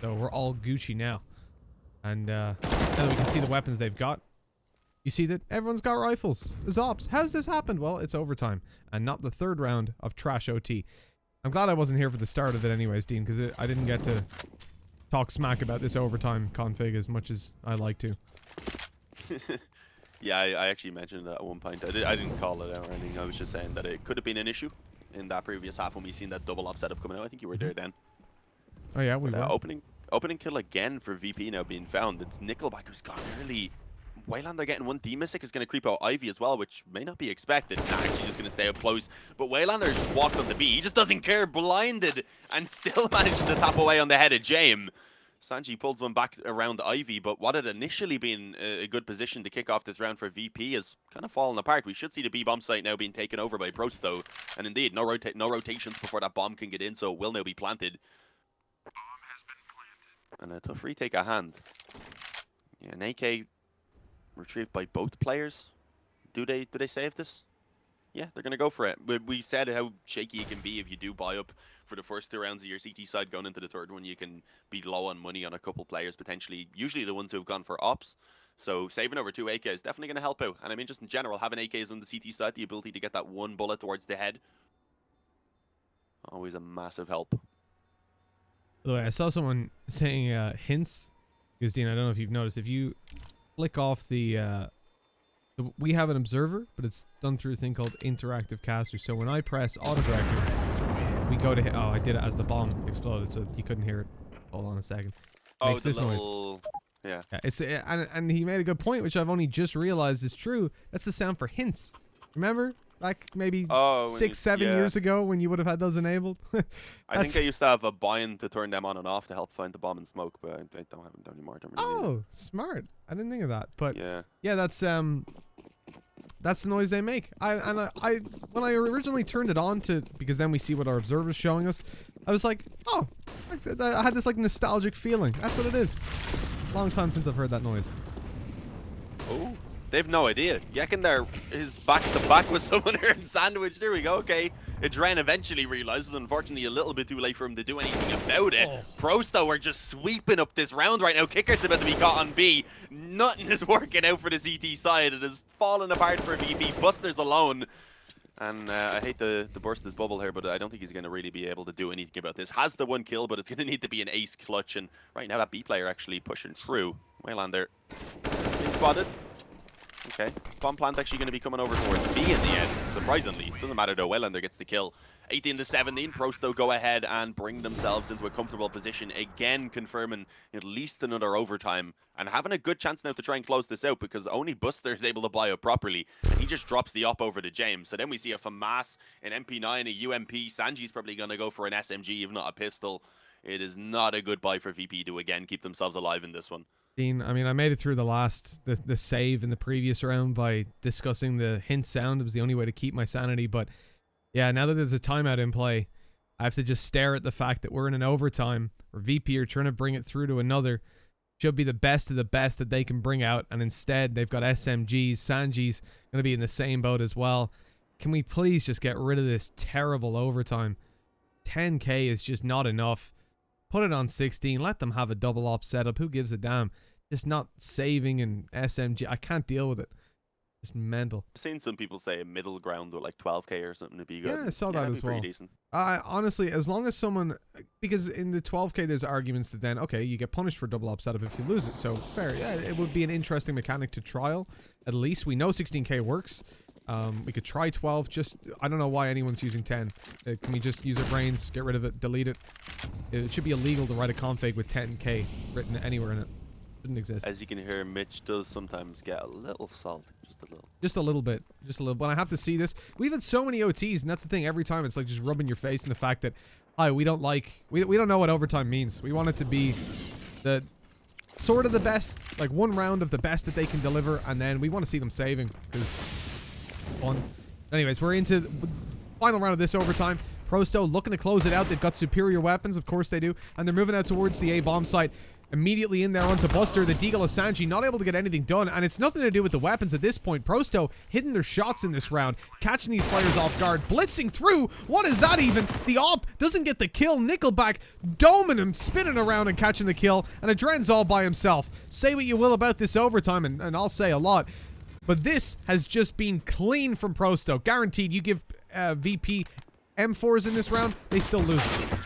So we're all Gucci now. And now that we can see the weapons they've got, you see that everyone's got rifles. There's ops. How's this happened? Well, it's overtime and not the 3rd round of Trash OT. I'm glad I wasn't here for the start of it anyways, Dean, because I didn't get to talk smack about this overtime config as much as I like to. Yeah, I actually mentioned that at one point. I didn't call it out or anything. I was just saying that it could have been an issue in that previous half when we seen that double op setup coming out. I think you were there then. Oh yeah, we were. Opening kill again for VP now being found. It's Nickelback who's gone early. Waylander getting 1 D-Mystic is going to creep out Ivy as well, which may not be expected. Nah, actually just going to stay up close. But Waylander just walked on the B. He just doesn't care. Blinded and still managed to tap away on the head of James. Sanji pulls one back around Ivy, but what had initially been a good position to kick off this round for VP has kind of fallen apart. We should see the B-bomb site now being taken over by Prosto. And indeed, no rotations before that bomb can get in, so it will now be planted. Bomb has been planted. And a tough retake at hand. Yeah, an AK retrieved by both players. Do they save this? Yeah, they're going to go for it. We said how shaky it can be if you do buy up for the first 2 rounds of your CT side. Going into the third one, you can be low on money on a couple players, potentially, usually the ones who have gone for ops. So saving over 2 AK is definitely going to help out. And I mean, just in general, having AKs on the CT side, the ability to get that one bullet towards the head, always a massive help. By the way, I saw someone saying hints. Because, Dean, I don't know if you've noticed, if you flick off we have an observer, but it's done through a thing called interactive caster. So when I press autocorrector, we go to hit. Oh, I did it as the bomb exploded, so you couldn't hear it. Hold on a second. Oh, Makes the this little... noise. Yeah. It's and he made a good point, which I've only just realized is true. That's the sound for hints. Remember? Like maybe 6, 7 years ago when you would have had those enabled. I think I used to have a bind to turn them on and off to help find the bomb and smoke, but I don't have them anymore. I don't really need it. Smart. I didn't think of that. But yeah, that's the noise they make. I when I originally turned it on because then we see what our observer's showing us, I was like, oh, I had this like nostalgic feeling. That's what it is. Long time since I've heard that noise. Oh, they've no idea. Yakin there is back to back with someone here in Sandwich. There we go. Okay. Adren eventually realizes, unfortunately, a little bit too late for him to do anything about it. Prosto are just sweeping up this round right now. Kicker's about to be caught on B. Nothing is working out for the CT side. It is falling apart for VP. Buster's alone. And I hate to burst this bubble here, but I don't think he's going to really be able to do anything about this. Has the 1 kill, but it's going to need to be an ace clutch. And right now, that B player actually pushing through. Waylander being spotted. Okay, bomb plant actually going to be coming over towards B in the end, surprisingly. Doesn't matter though, Waylander gets the kill. 18-17, Prosto go ahead and bring themselves into a comfortable position, again confirming at least another overtime, and having a good chance now to try and close this out, because only Buster is able to buy up properly, and he just drops the op over to James. So then we see a FAMAS, an MP9, a UMP, Sanji's probably going to go for an SMG, if not a pistol. It is not a good buy for VP to again keep themselves alive in this one. Dean, I mean, I made it through the save in the previous round by discussing the hint sound. It was the only way to keep my sanity, but yeah, now that there's a timeout in play, I have to just stare at the fact that we're in an overtime, or VP are trying to bring it through to another. Should be the best of the best that they can bring out, and instead they've got SMGs. Sanji's going to be in the same boat as well. Can we please just get rid of this terrible overtime? 10k is just not enough. Put it on 16. Let them have a double op setup. Who gives a damn? Just not saving and SMG. I can't deal with it. Just mental. I've seen some people say a middle ground with like 12k or something to be good. Yeah, I saw that as well. Decent. Honestly, as long as someone... Because in the 12k, there's arguments that then, okay, you get punished for double op setup if you lose it. So, fair. Yeah, it would be an interesting mechanic to trial. At least we know 16k works. We could try 12. Just, I don't know why anyone's using 10. Can we just use our brains, get rid of it, delete it? It should be illegal to write a config with 10k written anywhere in it. Shouldn't exist. As you can hear, Mitch does sometimes get a little salty. Just a little. Just a little bit. Just a little. But I have to see this. We've had so many OTs, and that's the thing. Every time it's like just rubbing your face in the fact that, we don't like... We don't know what overtime means. We want it to be the... sort of the best. Like one round of the best that they can deliver, and then we want to see them saving. Because... fun. Anyways, we're into the final round of this overtime. Prosto looking to close it out. They've got superior weapons. Of course they do. And they're moving out towards the A bomb site. Immediately in there onto Buster. The Deagle of Sanji not able to get anything done. And it's nothing to do with the weapons at this point. Prosto hitting their shots in this round. Catching these players off guard. Blitzing through. What is that even? The op doesn't get the kill. Nickelback doming him. Spinning around and catching the kill. And Adren's all by himself. Say what you will about this overtime. And I'll say a lot. But this has just been clean from Prosto. Guaranteed you give VP M4s in this round, they still lose it.